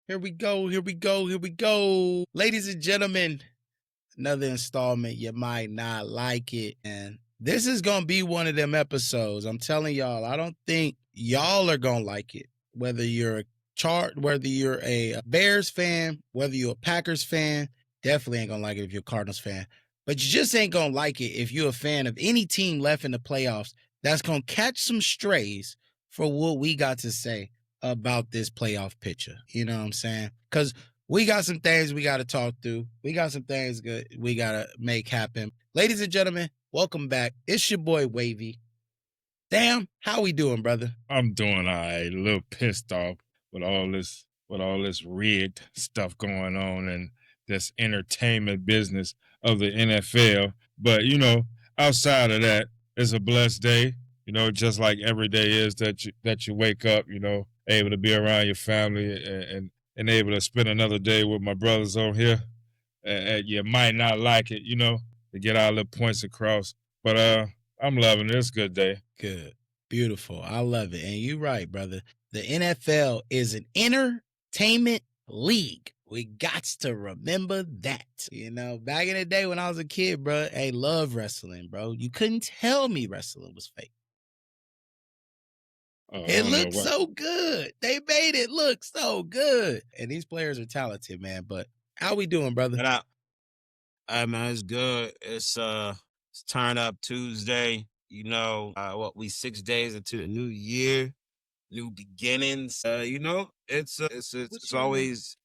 Here we go. Here we go. Here we go. Ladies and gentlemen, another installment. You might not like it. And this is going to be one of them episodes. I'm telling y'all, I don't think y'all are going to like it. Whether you're a Bears fan, whether you're a Packers fan, definitely ain't going to like it if you're a Cardinals fan. But you just ain't going to like it if you're a fan of any team left in the playoffs that's going to catch some strays for what we got to say about this playoff picture. You know what I'm saying? Because we got some things we got to talk through. We got some things good we got to make happen. Ladies and gentlemen, welcome back. It's your boy Wavy. Damn, how we doing, brother? I'm doing all right. A little pissed off with all this rigged stuff going on and this entertainment business of the NFL. But outside of that, it's a blessed day. Just like every day is that you wake up, able to be around your family and able to spend another day with my brothers on here. And you might not like it, to get our little points across. But I'm loving it. It's a good day. Good. Beautiful. I love it. And you're right, brother. The NFL is an entertainment league. We got to remember that. Back in the day when I was a kid, bro, I love wrestling, bro. You couldn't tell me wrestling was fake. It looked so good. They made it look so good. And these players are talented, man. But how we doing, brother? Man, it's good. It's Turn Up Tuesday. We 6 days into the new year, new beginnings. It's always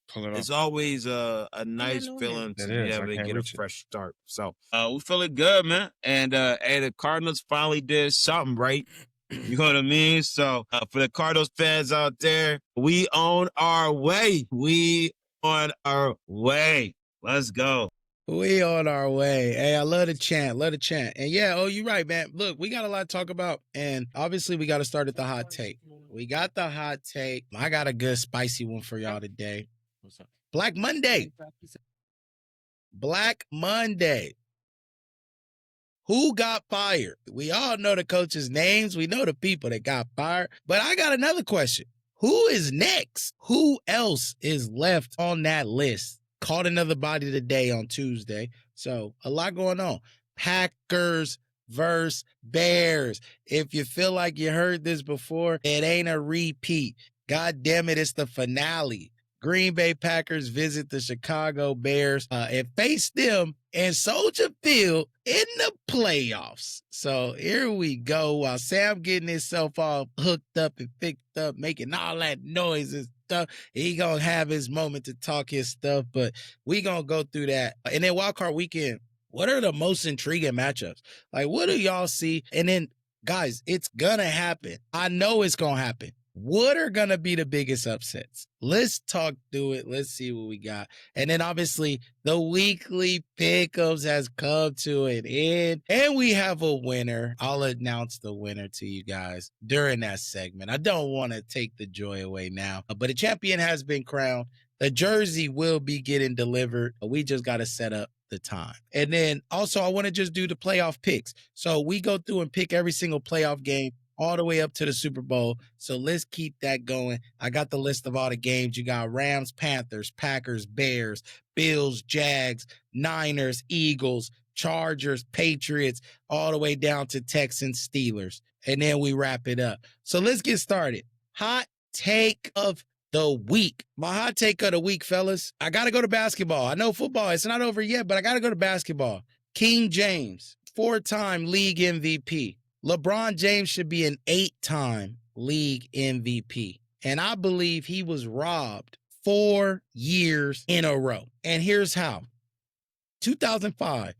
a nice feeling to be able to get a fresh start. So we feeling good, man. And the Cardinals finally did something right. You know what I mean? So for the Cardinals fans out there, we on our way. Let's go. We on our way. Hey, I love the chant. And yeah, you're right, man. Look, we got a lot to talk about. And obviously, we got to start at the hot take. We got the hot take. I got a good spicy one for y'all today. What's up? Black Monday. Who got fired? We all know the coaches' names. We know the people that got fired. But I got another question. Who is next? Who else is left on that list? Caught another body today on Tuesday. So a lot going on. Packers versus Bears. If you feel like you heard this before, it ain't a repeat. God damn it, it's the finale. Green Bay Packers visit the Chicago Bears and face them in Soldier Field in the playoffs. So here we go. While Sam getting himself all hooked up and picked up, making all that noise and stuff, he gonna have his moment to talk his stuff. But we gonna go through that. And then wildcard weekend, what are the most intriguing matchups? Like, what do y'all see? And then, guys, it's gonna happen. I know it's gonna happen. What are going to be the biggest upsets? Let's talk through it. Let's see what we got. And then obviously the weekly pickups has come to an end and we have a winner. I'll announce the winner to you guys during that segment. I don't want to take the joy away now, but a champion has been crowned. The jersey will be getting delivered. We just got to set up the time. And then also I want to just do the playoff picks. So we go through and pick every single playoff game all the way up to the Super Bowl. So let's keep that going. I got the list of all the games. You got Rams, Panthers, Packers, Bears, Bills, Jags, Niners, Eagles, Chargers, Patriots, all the way down to Texans, Steelers. And then we wrap it up. So let's get started. Hot take of the week. My hot take of the week, fellas. I got to go to basketball. I know football, it's not over yet, but I got to go to basketball. King James, 4-time league MVP. LeBron James should be an 8-time league MVP. And I believe he was robbed 4 years in a row. And here's how. 2005,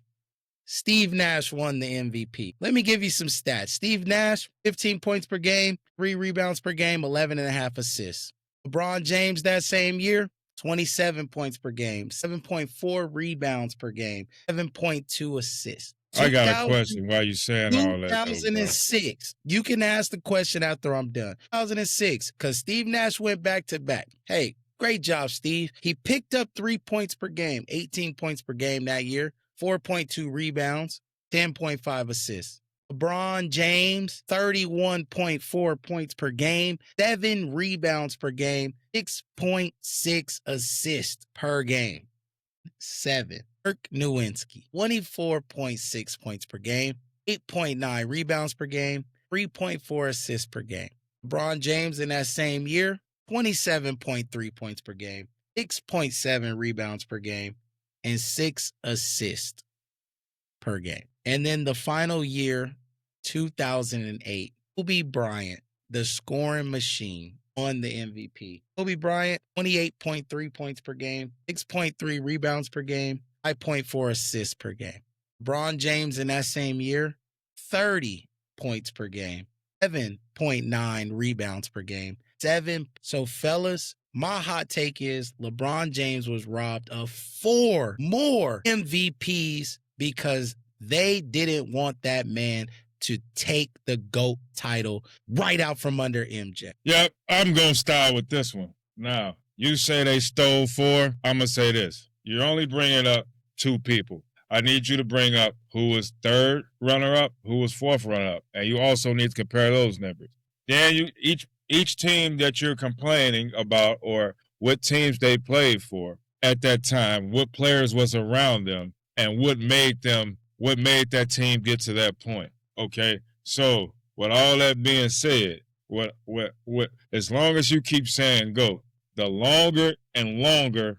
Steve Nash won the MVP. Let me give you some stats. Steve Nash, 15 points per game, 3 rebounds per game, 11.5 assists. LeBron James that same year, 27 points per game, 7.4 rebounds per game, 7.2 assists. I got a question while you're saying all that. 2006. You can ask the question after I'm done. 2006, because Steve Nash went back to back. Hey, great job, Steve. He picked up 3 points per game, 18 points per game that year, 4.2 rebounds, 10.5 assists. LeBron James, 31.4 points per game, 7 rebounds per game, 6.6 assists per game. 7. Dirk Nowitzki, 24.6 points per game, 8.9 rebounds per game, 3.4 assists per game. LeBron James in that same year, 27.3 points per game, 6.7 rebounds per game, and 6 assists per game. And then the final year, 2008, Kobe Bryant, the scoring machine, won the MVP. Kobe Bryant, 28.3 points per game, 6.3 rebounds per game, 5.4 assists per game. LeBron James in that same year, 30 points per game, 7.9 rebounds per game, 7. So, fellas, my hot take is LeBron James was robbed of 4 more MVPs because they didn't want that man to take the GOAT title right out from under MJ. Yep, I'm going to start with this one. Now, you say they stole 4. I'm going to say this. You're only bringing up 2 people. I need you to bring up who was 3rd runner-up, who was 4th runner-up, and you also need to compare those numbers. Then each team that you're complaining about or what teams they played for at that time, what players was around them, and what made that team get to that point. Okay, so with all that being said, what as long as you keep saying GOAT, the longer and longer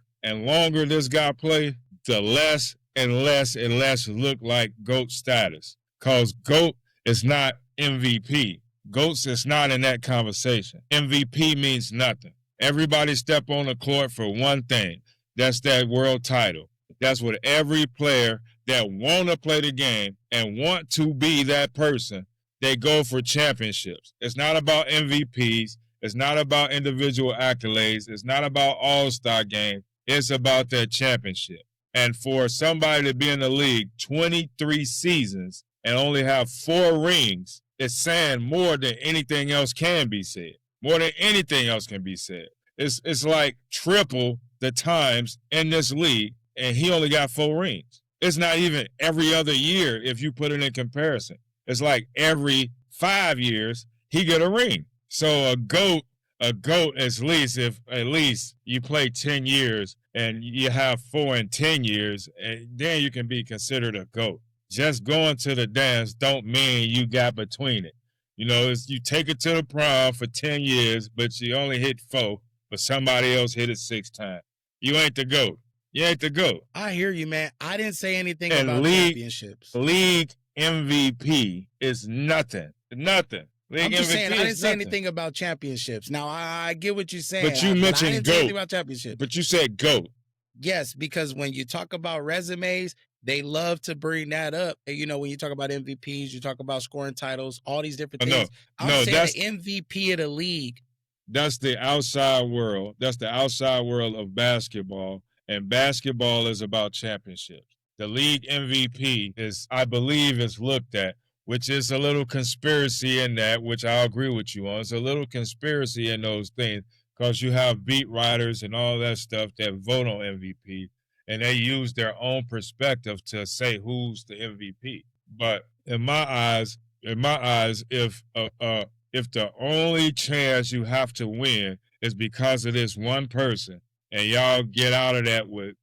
this guy play, the less and less look like GOAT status. Cause GOAT is not MVP. GOAT is not in that conversation. MVP means nothing. Everybody step on the court for one thing. That's that world title. That's what every player that want to play the game and want to be that person, they go for championships. It's not about MVPs. It's not about individual accolades. It's not about all-star games. It's about that championship. And for somebody to be in the league 23 seasons and only have 4 rings, it's saying more than anything else can be said. More than anything else can be said. It's like triple the times in this league, and he only got 4 rings. It's not even every other year if you put it in comparison. It's like every 5 years he get a ring. So a GOAT at least you play 10 years and you have 4 in 10 years, and then you can be considered a GOAT. Just going to the dance don't mean you got between it. You know, you take it to the prom for 10 years, but you only hit 4, but somebody else hit it 6 times. You ain't the GOAT. You ain't the GOAT. I hear you, man. I didn't say anything about championships. League MVP is nothing. Nothing. I'm just saying, I didn't say anything about championships. Now, I get what you're saying. But you mentioned I didn't GOAT. say anything about championships. But you said GOAT. Yes, because when you talk about resumes, they love to bring that up. And, you know, when you talk about MVPs, you talk about scoring titles, all these different things. I'm saying the MVP of the league. That's the outside world. That's the outside world of basketball. And basketball is about championships. The league MVP I believe, is looked at, which is a little conspiracy in that, which I agree with you on. It's a little conspiracy in those things because you have beat writers and all that stuff that vote on MVP, and they use their own perspective to say who's the MVP. But in my eyes, if the only chance you have to win is because of this one person, and y'all get out of that with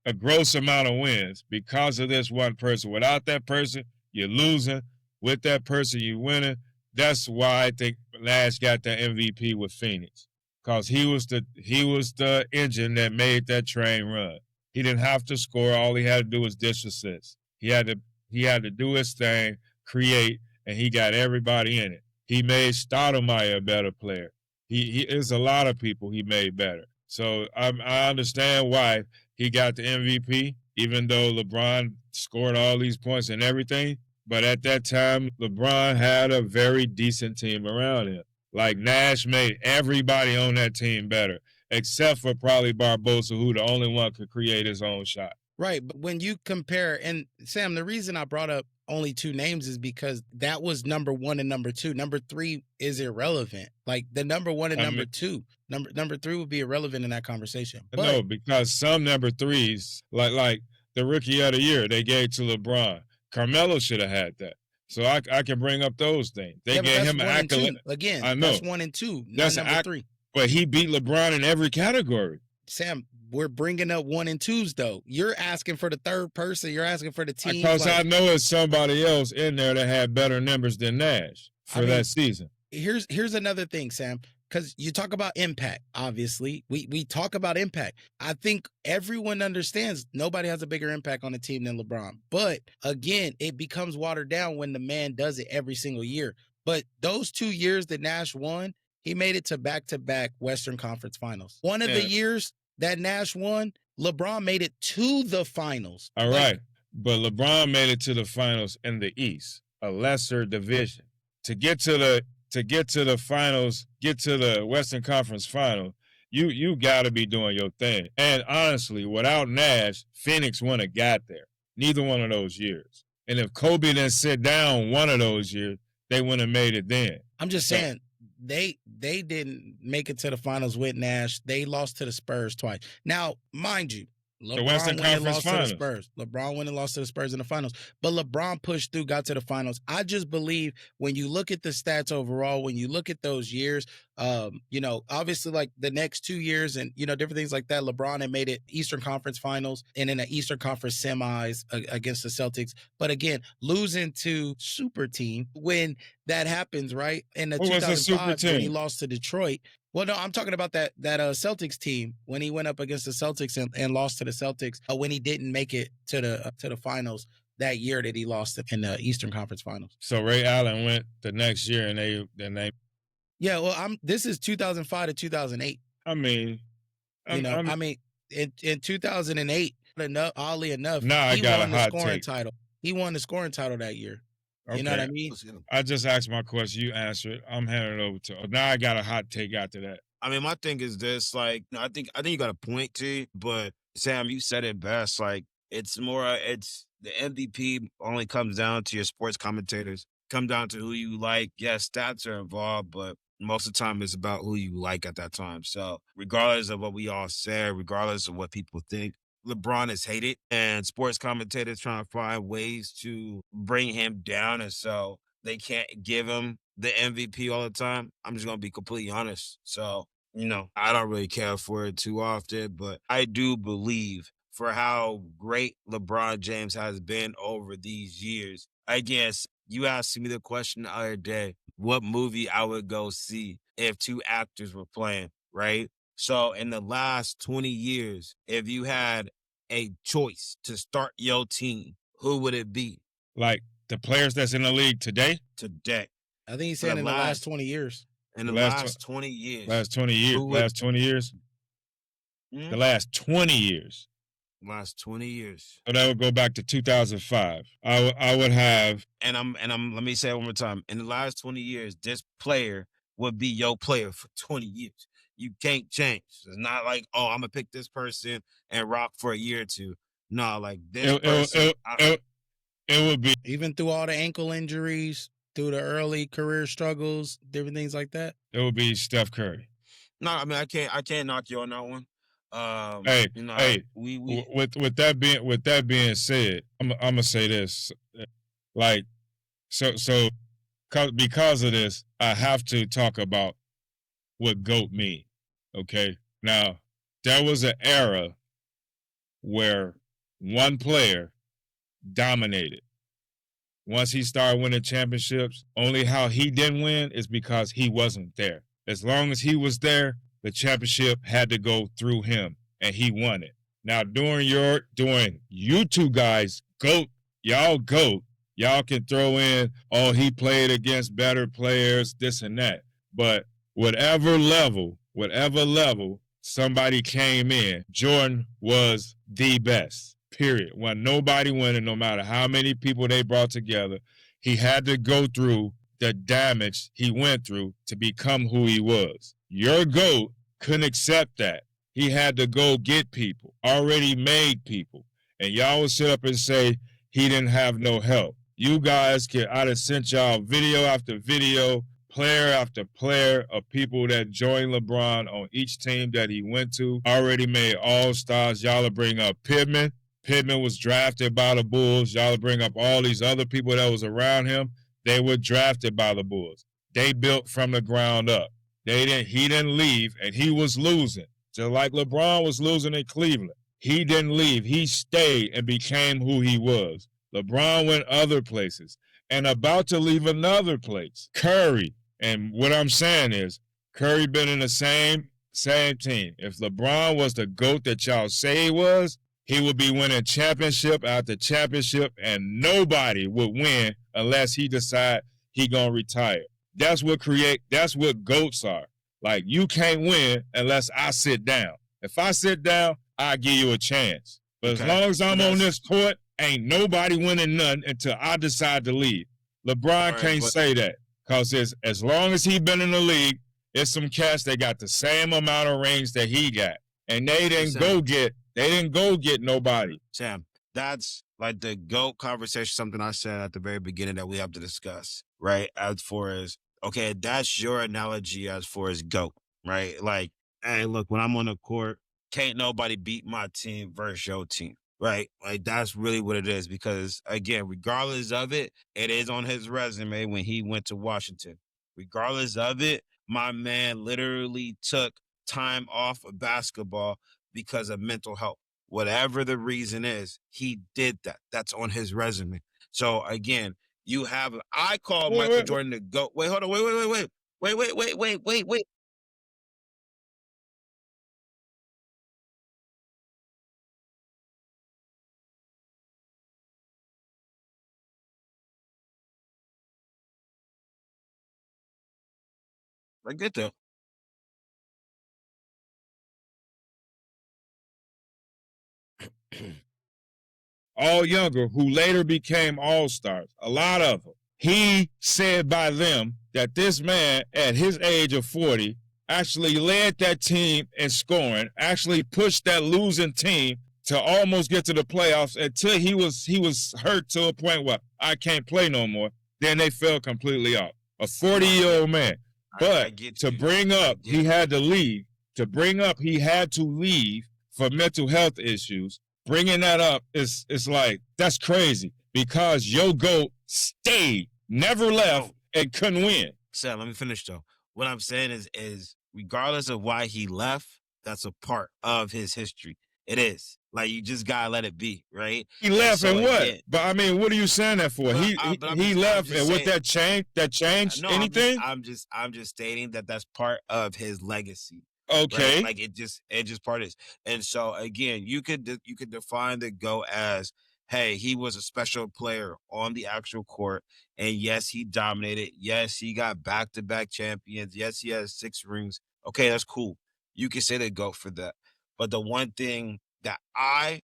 a gross amount of wins because of this one person. Without that person, you're losing. With that person, you're winning. That's why I think Nash got the MVP with Phoenix, because he was the engine that made that train run. He didn't have to score. All he had to do was dish assists. He had to do his thing, create, and he got everybody in it. He made Stoudemire a better player. There's a lot of people he made better. So I understand why he got the MVP, even though LeBron scored all these points and everything. But at that time, LeBron had a very decent team around him. Like Nash made everybody on that team better, except for probably Barbosa, who the only one could create his own shot. Right, but when you compare, and Sam, the reason I brought up only 2 names is because that was number 1 and number 2. Number 3 is irrelevant. Like the number 1 and number 2. Number 3 would be irrelevant in that conversation. But, no, because some number 3s, like the rookie of the year, they gave to LeBron. Carmelo should have had that. So I can bring up those things. They Yeah, but gave that's him an 1 and 2. accolade. Again, I know. that's 1 and 2, not That's number 3. But he beat LeBron in every category. Sam, we're bringing up 1 and 2s though. You're asking for the third person. You're asking for the team. Because I know it's somebody else in there that had better numbers than Nash for that season. Here's another thing, Sam, because you talk about impact. Obviously, we talk about impact. I think everyone understands nobody has a bigger impact on a team than LeBron. But again, it becomes watered down when the man does it every single year. But those 2 years that Nash won, he made it to back-to-back Western Conference Finals. One of the years that Nash won, LeBron made it to the finals. All right. But LeBron made it to the finals in the East, a lesser division. To get to the finals, get to the Western Conference final, you got to be doing your thing. And honestly, without Nash, Phoenix wouldn't have got there. Neither one of those years. And if Kobe didn't sit down one of those years, they wouldn't have made it then. I'm just saying, they didn't make it to the finals with Nash. They lost to the Spurs twice. Now, mind you, LeBron went and lost to the Spurs. LeBron went and lost to the Spurs in the finals. But LeBron pushed through, got to the finals. I just believe when you look at the stats overall, when you look at those years, obviously like the next 2 years and, different things like that, LeBron had made it Eastern Conference Finals and in the Eastern Conference semis against the Celtics. But again, losing to super team when that happens, right? In the 2005 when he lost to Detroit. Well, no, I'm talking about that Celtics team when he went up against the Celtics and lost to the Celtics when he didn't make it to the finals that year that he lost in the Eastern Conference Finals. So Ray Allen went the next year and they. Yeah, well, this is 2005 to 2008. I mean, in 2008, oddly enough, he won the scoring title. He won the scoring title that year. Okay. You know what I mean? I just asked my question. You answer it. I'm handing it over to. Now I got a hot take after that. I mean, my thing is this. Like, I think you got a point, T. But Sam, you said it best. Like, it's the MVP only comes down to your sports commentators. Come down to who you like. Yes, stats are involved, but most of the time it's about who you like at that time. So regardless of what we all say, regardless of what people think, LeBron is hated, and sports commentators trying to find ways to bring him down, and so they can't give him the MVP all the time. I'm just going to be completely honest. So, I don't really care for it too often, but I do believe for how great LeBron James has been over these years. I guess you asked me the question the other day, what movie I would go see if 2 actors were playing, right? So in the last 20 years, if you had a choice to start your team, who would it be? Like the players that's in the league today? Today. I think he said in the last 20 years. In the last 20 years. Last 20 years. Last 20 years? The last 20 years. Last 20 years. So that would go back to 2005. I would have. And let me say it one more time. In the last 20 years, this player would be your player for 20 years. You can't change. It's not like, I'm going to pick this person and rock for a year or two. No, like this person. It would be. Even through all the ankle injuries, through the early career struggles, different things like that? It would be Steph Curry. No, I mean, I can't knock you on that one. With that being said, I'm gonna say this, like, so because of this, I have to talk about what GOAT mean. Okay, now there was an era where one player dominated. Once he started winning championships, only how he didn't win is because he wasn't there. As long as he was there, the championship had to go through him, and he won it. Now, during you two guys, GOAT, y'all can throw in, he played against better players, this and that. But whatever level somebody came in, Jordan was the best, period. When nobody winning, no matter how many people they brought together, he had to go through the damage he went through to become who he was. Your GOAT couldn't accept that. He had to go get people, already made people. And y'all would sit up and say he didn't have no help. You guys I'd have sent y'all video after video, player after player of people that joined LeBron on each team that he went to, already made all-stars. Y'all would bring up Pittman. Pittman was drafted by the Bulls. Y'all would bring up all these other people that was around him. They were drafted by the Bulls. They built from the ground up. He didn't leave, and he was losing. Just like LeBron was losing in Cleveland. He didn't leave. He stayed and became who he was. LeBron went other places and about to leave another place. Curry. And what I'm saying is, Curry been in the same team. If LeBron was the GOAT that y'all say he was, he would be winning championship after championship, and nobody would win unless he decide he gonna retire. That's what GOATs are. Like, you can't win unless I sit down. If I sit down, I'll give you a chance. But as long as I'm on this court, ain't nobody winning none until I decide to leave. LeBron can't say that, because as long as he been in the league, there's some cats that got the same amount of rings that he got, and they didn't go get nobody. Sam, that's like the GOAT conversation, something I said at the very beginning that we have to discuss, right? As far as, okay, that's your analogy as far as GOAT, right? Like, hey, look, when I'm on the court, can't nobody beat my team versus your team, right? Like, that's really what it is, because, again, regardless of it, it is on his resume when he went to Washington. Regardless of it, my man literally took time off of basketball because of mental health. Whatever the reason is, he did that. That's on his resume. So, again, I call Michael Jordan the GOAT. Wait, hold on. Wait. I get that. All younger, who later became all-stars, a lot of them. He said by them that this man, at his age of 40, actually led that team in scoring, actually pushed that losing team to almost get to the playoffs until he was hurt to a point where I can't play no more. Then they fell completely off. A 40-year-old man. But to bring up, he had to leave. To bring up, he had to leave for mental health issues. Bringing that up is like, that's crazy, because your GOAT stayed, never left, and couldn't win. So let me finish though. What I'm saying is regardless of why he left, that's a part of his history. It is. Like, you just gotta let it be, right? He left and what? But I mean, what are you saying that for? He left, and with that changed anything? I'm just stating that that's part of his legacy. Okay. Right? Like, it just part is. And so, again, you could define the GOAT as, hey, he was a special player on the actual court, and yes, he dominated. Yes, he got back-to-back champions. Yes, he has 6 rings. Okay, that's cool. You can say the GOAT for that. But the one thing that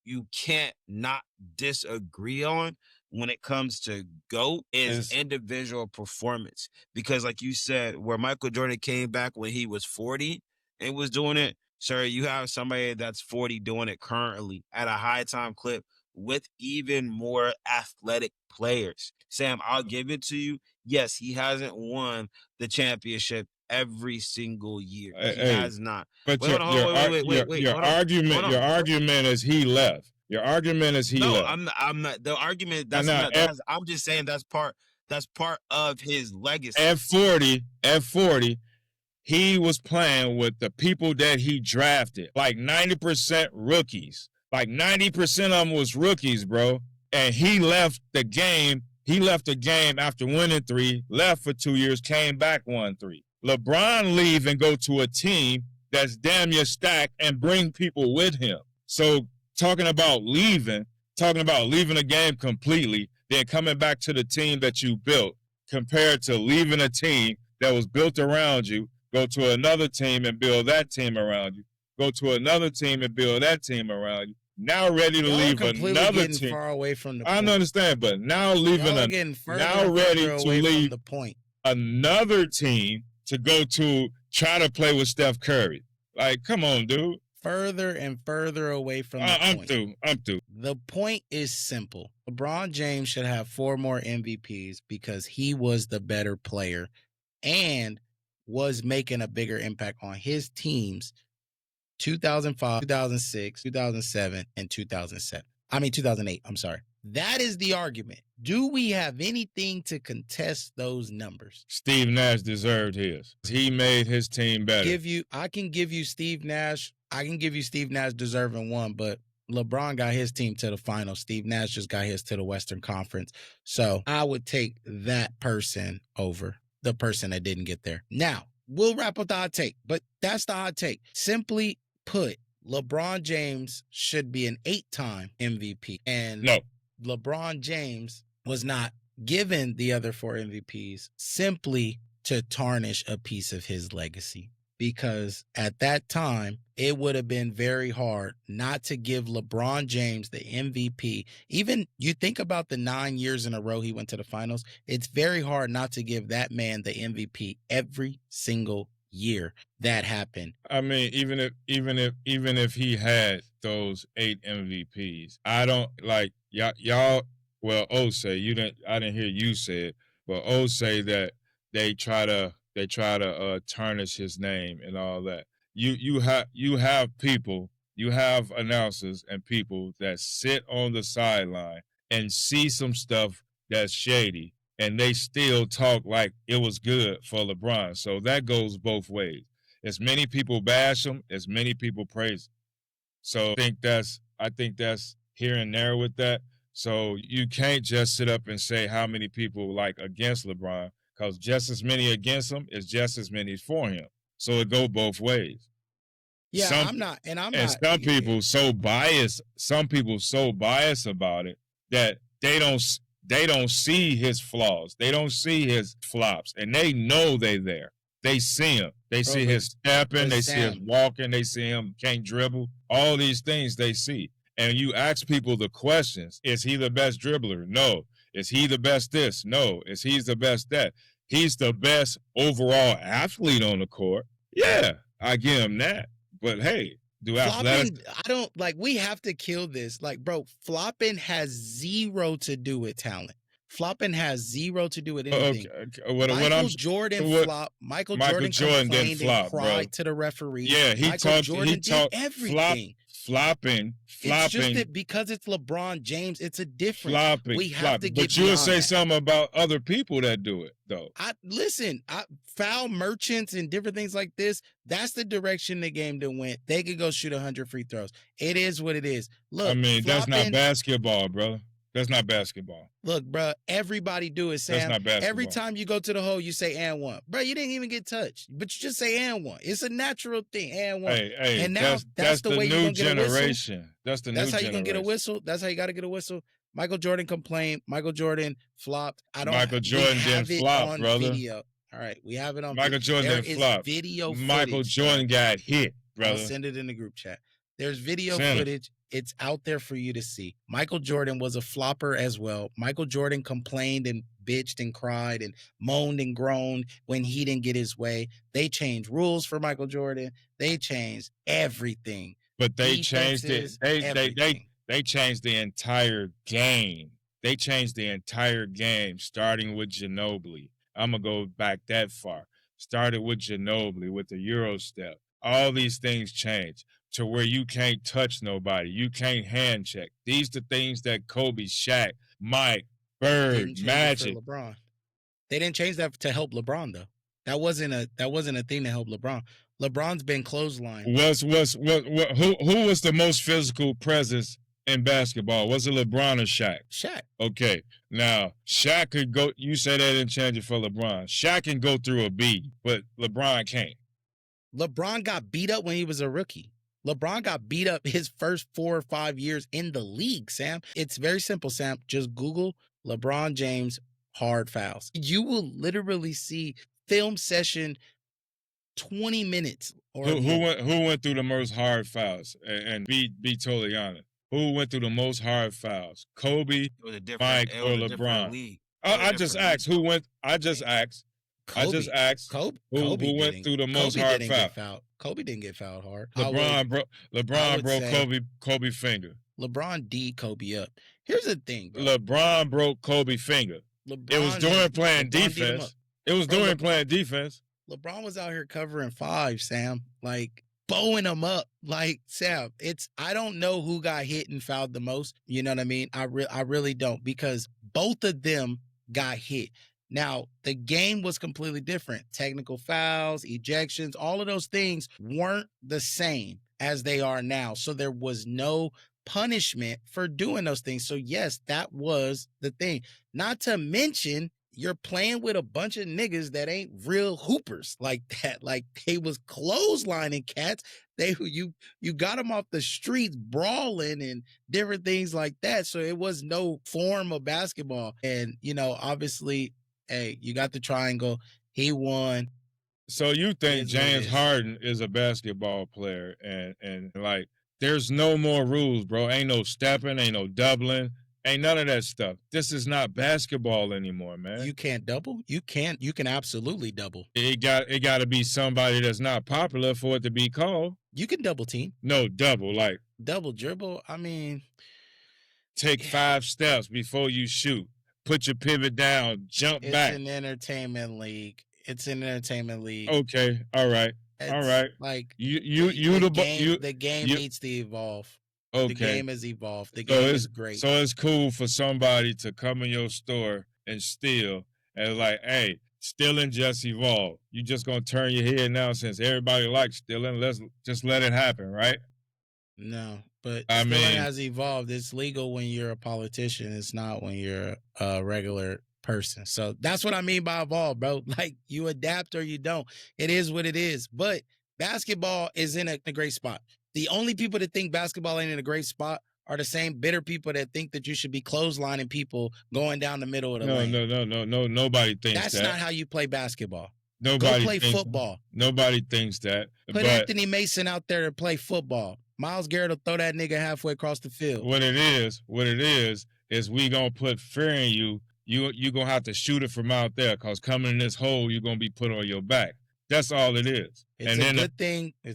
you can't not disagree on when it comes to GOAT is individual performance. Because, like you said, where Michael Jordan came back when he was 40 and was doing it, sir, you have somebody that's 40 doing it currently at a high time clip with even more athletic players. Sam, I'll give it to you. Yes, he hasn't won the championship every single year. He has not. But your argument is he left. Your argument is he left. No, I'm not. The argument I'm just saying that's part of his legacy. At 40, he was playing with the people that he drafted, like 90% rookies. Like 90% of them was rookies, bro. And he left the game. He left the game after winning 3, left for 2 years, came back, won 3. LeBron leave and go to a team that's damn near stacked and bring people with him. So talking about leaving the game completely, then coming back to the team that you built, compared to leaving a team that was built around you, go to another team and build that team around you, go to another team and build that team around you. Now ready to leave another team. Far away from the I understand, but now leaving ready to leave the point. Another team to go to try to play with Steph Curry. Like, come on, dude. Further and further away from the point. I'm through. The point is simple. LeBron James should have 4 more MVPs because he was the better player and was making a bigger impact on his teams 2005, 2006, 2007, and 2008. I'm sorry. That is the argument. Do we have anything to contest those numbers? Steve Nash deserved his. He made his team better. I can give you Steve Nash. I can give you Steve Nash deserving one, but LeBron got his team to the finals. Steve Nash just got his to the Western Conference. So I would take that person over the person that didn't get there. Now, we'll wrap up the hot take, but that's the hot take. Simply put, LeBron James should be an 8-time MVP. And No. LeBron James was not given the other 4 MVPs simply to tarnish a piece of his legacy. Because at that time, it would have been very hard not to give LeBron James the MVP. Even you think about the 9 years in a row he went to the finals, it's very hard not to give that man the MVP every single year that happened. I mean, even if he had those 8 MVPs, I don't like y'all. Well, say you didn't. I didn't hear you say it, but say that they try to tarnish his name and all that. You have people, you have announcers and people that sit on the sideline and see some stuff that's shady, and they still talk like it was good for LeBron. So that goes both ways. As many people bash him, as many people praise him. So I think that's here and there with that. So you can't just sit up and say how many people like against LeBron, because just as many against him is just as many for him. So it go both ways. Yeah, Some people so biased about it that they don't see his flaws. They don't see his flops, and they know they there. They see him. They see his stepping. They see his walking. They see him can't dribble. All these things they see. And you ask people the questions: is he the best dribbler? No. Is he the best this? No. Is he the best that? He's the best overall athlete on the court. Yeah, I give him that. But hey, we have to kill this. Like, bro, flopping has zero to do with talent. Flopping has zero to do with anything. Michael Jordan complained and cried to the referee. Yeah, he did everything. Flopping. It's just that because it's LeBron James, it's a difference. We have to get. But you would say something about other people that do it, though. Foul merchants and different things like this. That's the direction the game that went. They could go shoot 100 free throws. It is what it is. Look, I mean, that's not basketball, brother. That's not basketball. Look, bro, everybody do it, Sam. That's not basketball. Every time you go to the hole, you say and one. Bro, you didn't even get touched, but you just say and one. It's a natural thing, and one. Hey, and now that's the way you're going to get a whistle. That's how you're going to get a whistle. That's how you got to get a whistle. Michael Jordan complained. Michael Jordan flopped. Michael Jordan didn't flop, brother. Video. All right, we have it on Michael video. Jordan didn't flop. Video footage. Michael Jordan got hit, brother. I'll send it in the group chat. There's video footage. It's out there for you to see. Michael Jordan was a flopper as well. Michael Jordan complained and bitched and cried and moaned and groaned when he didn't get his way. They changed rules for Michael Jordan. They changed everything. But they changed it. They changed the entire game. They changed the entire game, starting with Ginobili. I'm going to go back that far. Started with Ginobili, with the Euro step. All these things changed to where you can't touch nobody. You can't hand check. These are the things that Kobe, Shaq, Mike, Bird, Magic. LeBron. They didn't change that to help LeBron, though. That wasn't a thing to help LeBron. LeBron's been clotheslined. Who was the most physical presence in basketball? Was it LeBron or Shaq? Shaq. Okay. Now, Shaq could go, you say they didn't change it for LeBron. Shaq can go through a beat, but LeBron can't. LeBron got beat up when he was a rookie. LeBron got beat up his first 4 or 5 years in the league, Sam. It's very simple, Sam. Just Google LeBron James hard fouls. You will literally see film session 20 minutes. Who went through the most hard fouls? And be totally honest. Who went through the most hard fouls? Kobe, Mike, or LeBron? I just asked. Who went? I just asked. Kobe. I just asked. Kobe went through the most hard foul? Kobe didn't get fouled hard. LeBron broke Kobe's finger. LeBron D Kobe up. Here's the thing, bro. LeBron broke Kobe's finger. It was during playing defense. It was during playing defense. LeBron was out here covering 5, Sam. Like, bowing them up. Like, Sam, I don't know who got hit and fouled the most. You know what I mean? I really don't, because both of them got hit. Now, the game was completely different. Technical fouls, ejections, all of those things weren't the same as they are now. So there was no punishment for doing those things. So yes, that was the thing. Not to mention, you're playing with a bunch of niggas that ain't real hoopers like that. Like, they was clotheslining cats. You got them off the streets brawling and different things like that. So it was no form of basketball. And, obviously, hey, you got the triangle. He won. So you think James Harden is a basketball player and like there's no more rules, bro. Ain't no stepping, ain't no doubling, ain't none of that stuff. This is not basketball anymore, man. You can't double? You can absolutely double. It got to be somebody that's not popular for it to be called. You can double team. No, double, like double dribble. I mean, take 5 steps before you shoot. Put your pivot down, jump back. It's an entertainment league. Okay, all right. All right. Like the game needs to evolve. Okay. The game has evolved. The game is great. So it's cool for somebody to come in your store and steal and like, hey, stealing just evolved. You just gonna turn your head now since everybody likes stealing. Let's just let it happen, right? No, but stealing has evolved. It's legal when you're a politician. It's not when you're a regular person. So that's what I mean by evolve, bro. Like, you adapt or you don't. It is what it is. But basketball is in a great spot. The only people that think basketball ain't in a great spot are the same bitter people that think that you should be clotheslining people going down the middle of the lane. No. Nobody thinks that. That's not how you play basketball. Nobody Go play football. Nobody thinks that. Put Anthony Mason out there to play football. Myles Garrett will throw that nigga halfway across the field. What it is we gonna put fear in you. You gonna have to shoot it from out there, because coming in this hole, you're gonna be put on your back. That's all it is. It's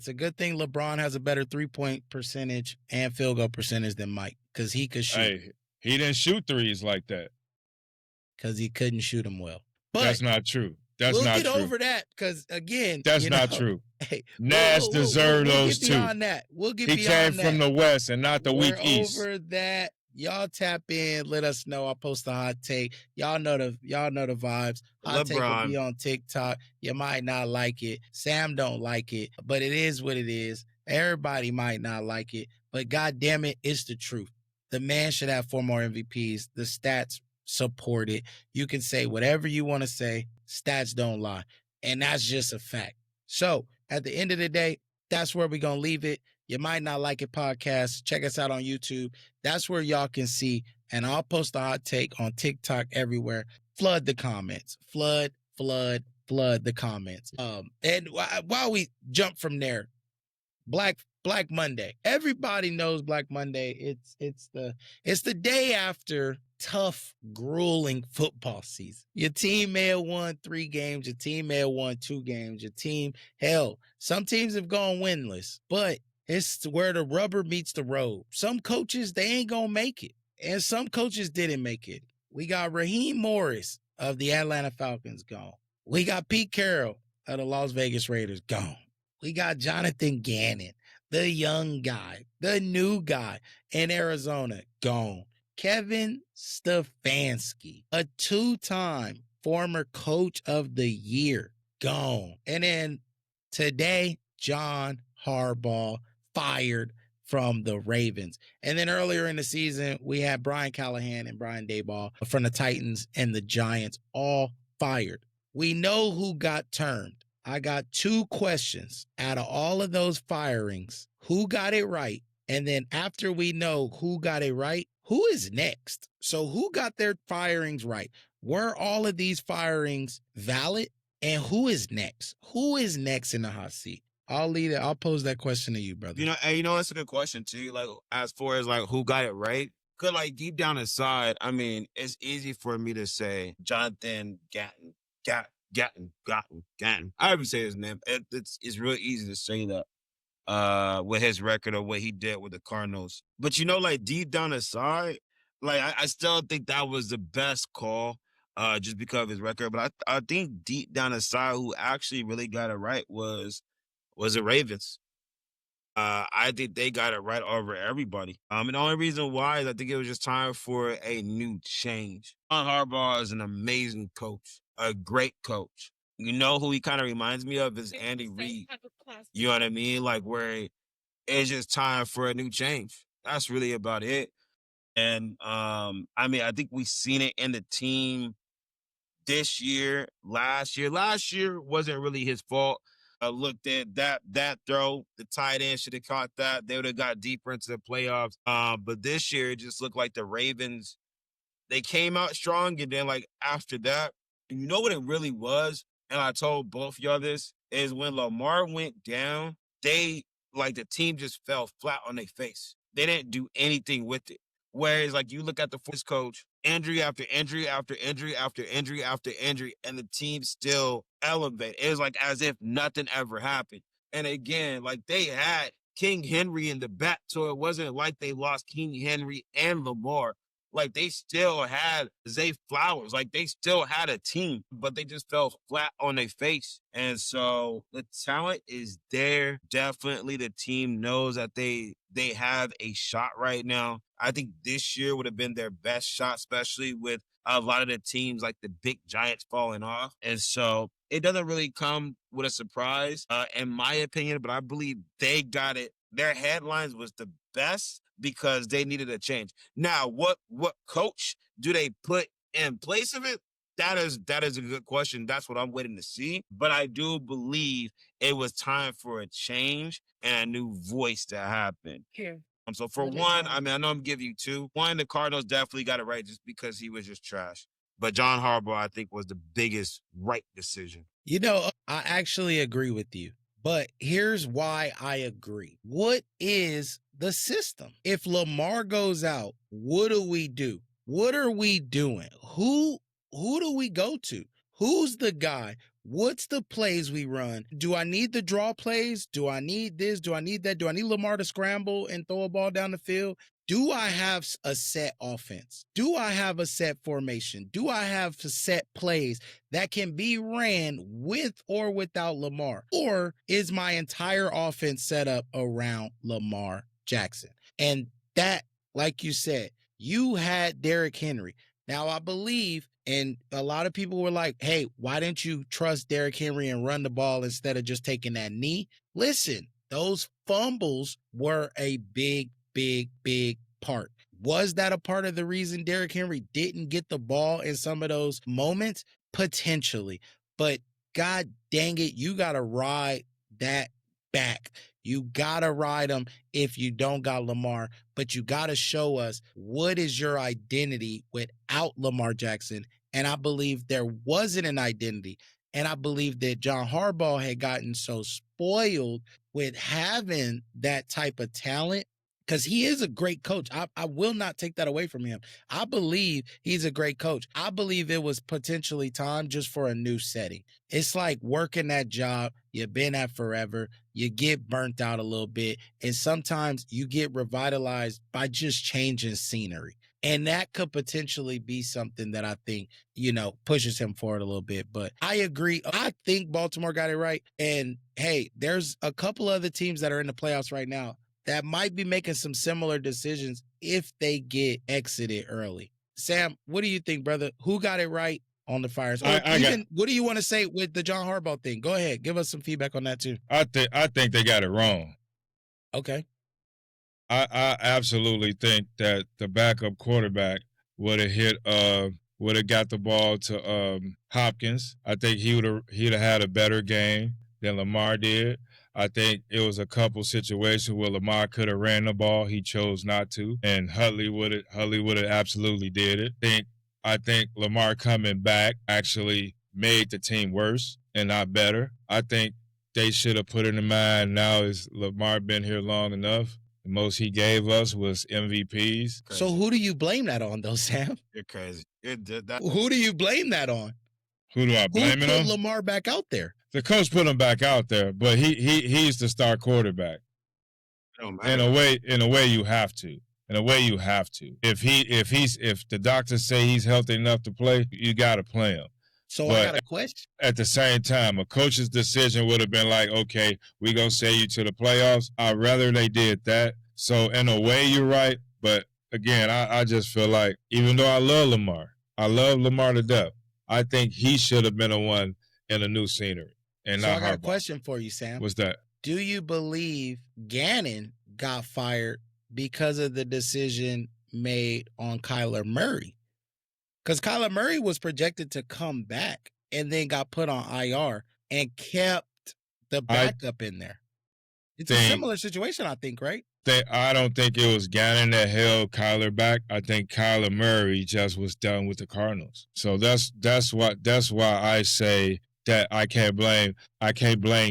a good thing LeBron has a better 3-point percentage and field goal percentage than Mike, because he could shoot. Hey, he didn't shoot threes like that. Because he couldn't shoot them well. But that's not true. We'll get over that, because again, that's not true. Hey, Nash deserved those two. We'll get he beyond that. He came from the West and not the weak East. Over that. Y'all tap in. Let us know. I'll post a hot take. Y'all know the vibes. Hot take will be on TikTok. You might not like it. Sam don't like it, but it is what it is. Everybody might not like it, but God damn it, it's the truth. The man should have 4 more MVPs. The stats support it. You can say whatever you want to say. Stats don't lie. And that's just a fact. So at the end of the day, that's where we're going to leave it. You might not like it podcast. Check us out on YouTube. That's where y'all can see. And I'll post a hot take on TikTok everywhere. Flood the comments. Flood the comments. And while we jump from there, Black Monday. Everybody knows Black Monday. It's the day after tough, grueling football season. Your team may have won 3 games. Your team may have won 2 games. Some teams have gone winless, but it's where the rubber meets the road. Some coaches, they ain't gonna make it. And some coaches didn't make it. We got Raheem Morris of the Atlanta Falcons gone. We got Pete Carroll of the Las Vegas Raiders gone. We got Jonathan Gannon, the young guy, the new guy in Arizona, gone. Kevin Stefanski, a 2-time former coach of the year, gone. And then today, John Harbaugh fired from the Ravens. And then earlier in the season, we had Brian Callahan and Brian Daboll from the Titans and the Giants, all fired. We know who got turned. I got 2 questions out of all of those firings. Who got it right? And then after we know who got it right, who is next? So who got their firings right? Were all of these firings valid? And who is next? Who is next in the hot seat? I'll leave it. I'll pose that question to you, brother. That's a good question too. Like, as far as like who got it right, cause like deep down inside, I mean, it's easy for me to say Jonathan Gatton. I would say his name. It's real easy to say that with his record or what he did with the Cardinals. But like deep down inside, like I still think that was the best call, just because of his record. But I think deep down inside, who actually really got it right was the Ravens. I think they got it right over everybody. And the only reason why is I think it was just time for a new change. John Harbaugh is an amazing coach, a great coach. You know who he kind of reminds me of is Andy Reid. You know what I mean? Like where it's just time for a new change. That's really about it. And I mean, I think we've seen it in the team this year, last year. Last year wasn't really his fault. I looked at that throw, the tight end should have caught that. They would have got deeper into the playoffs. But this year it just looked like the Ravens, they came out strong, and then like after that, you know what it really was? And I told both y'all this, is when Lamar went down, they like the team just fell flat on their face. They didn't do anything with it. Whereas like you look at the first coach, injury after injury after injury after injury after injury, and the team still elevated. It was like as if nothing ever happened. And again, like they had King Henry in the back, so it wasn't like they lost King Henry and Lamar. Like they still had Zay Flowers, like they still had a team, but they just fell flat on their face. And so the talent is there. Definitely the team knows that they have a shot right now. I think this year would have been their best shot, especially with a lot of the teams like the big Giants falling off. And so it doesn't really come with a surprise, in my opinion, but I believe they got it. Their headlines was the best because they needed a change. Now, what coach do they put in place of it? That is a good question. That's what I'm waiting to see. But I do believe it was time for a change and a new voice to happen. Here. So for one, I mean, I know I'm giving you two. One, the Cardinals definitely got it right just because he was just trash. But John Harbaugh, I think, was the biggest right decision. You know, I actually agree with you. But here's why I agree. What is the system? If Lamar goes out, what do we do? What are we doing? Who do we go to? Who's the guy? What's the plays we run? Do I need the draw plays? Do I need this? Do I need that? Do I need Lamar to scramble and throw a ball down the field? Do I have a set offense? Do I have a set formation? Do I have set plays that can be ran with or without Lamar? Or is my entire offense set up around Lamar Jackson? And that, like you said, you had Derrick Henry. Now, I believe, and a lot of people were like, hey, why didn't you trust Derrick Henry and run the ball instead of just taking that knee? Listen, those fumbles were a big part. Was that a part of the reason Derrick Henry didn't get the ball in some of those moments? Potentially. But God dang it, you got to ride that back. You got to ride them if you don't got Lamar, but you got to show us what is your identity without Lamar Jackson. And I believe there wasn't an identity. And I believe that John Harbaugh had gotten so spoiled with having that type of talent, because he is a great coach. I will not take that away from him. I believe he's a great coach. I believe it was potentially time just for a new setting. It's like working that job you've been at forever. You get burnt out a little bit. And sometimes you get revitalized by just changing scenery. And that could potentially be something that I think, pushes him forward a little bit. But I agree. I think Baltimore got it right. And hey, there's a couple other teams that are in the playoffs right now that might be making some similar decisions if they get exited early. Sam, what do you think, brother? Who got it right on the Fires? Or what do you want to say with the John Harbaugh thing? Go ahead. Give us some feedback on that too. I think they got it wrong. Okay. I absolutely think that the backup quarterback would have got the ball to Hopkins. I think he'd have had a better game than Lamar did. I think it was a couple situations where Lamar could have ran the ball. He chose not to, and Huntley would have absolutely did it. I think Lamar coming back actually made the team worse and not better. I think they should have put in mind, now is Lamar been here long enough. The most he gave us was MVPs. So who do you blame that on, though, Sam? You're crazy. Who do you blame that on? Who do I blame it on? Who put Lamar back out there? The coach put him back out there, but he's the star quarterback. In a way, you have to. In a way, you have to. If the doctors say he's healthy enough to play, you got to play him. So I got But a question. at the same time, a coach's decision would have been like, okay, we gonna send you to the playoffs. I'd rather they did that. So in a way, you're right. But again, I just feel like even though I love Lamar to death, I think he should have been the one in a new scenery and So not I got a Harbaugh. question for you, Sam. What's that? Do you believe Gannon got fired because of the decision made on Kyler Murray? Because Kyler Murray was projected to come back and then got put on IR and kept the backup in there. It's a similar situation, I think, right? I don't think it was Gannon that held Kyler back. I think Kyler Murray just was done with the Cardinals. So that's why I say that I can't blame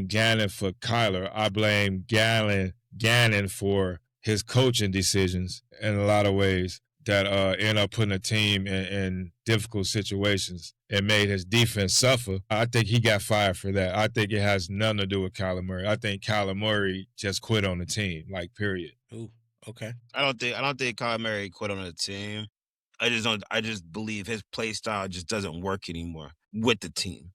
Gannon for Kyler. I blame Gannon for his coaching decisions in a lot of ways that end up putting a team in difficult situations and made his defense suffer. I think he got fired for that. I think it has nothing to do with Kyler Murray. I think Kyler Murray just quit on the team, like, period. Ooh, okay. I don't think Kyler Murray quit on the team. I just believe his play style just doesn't work anymore with the team.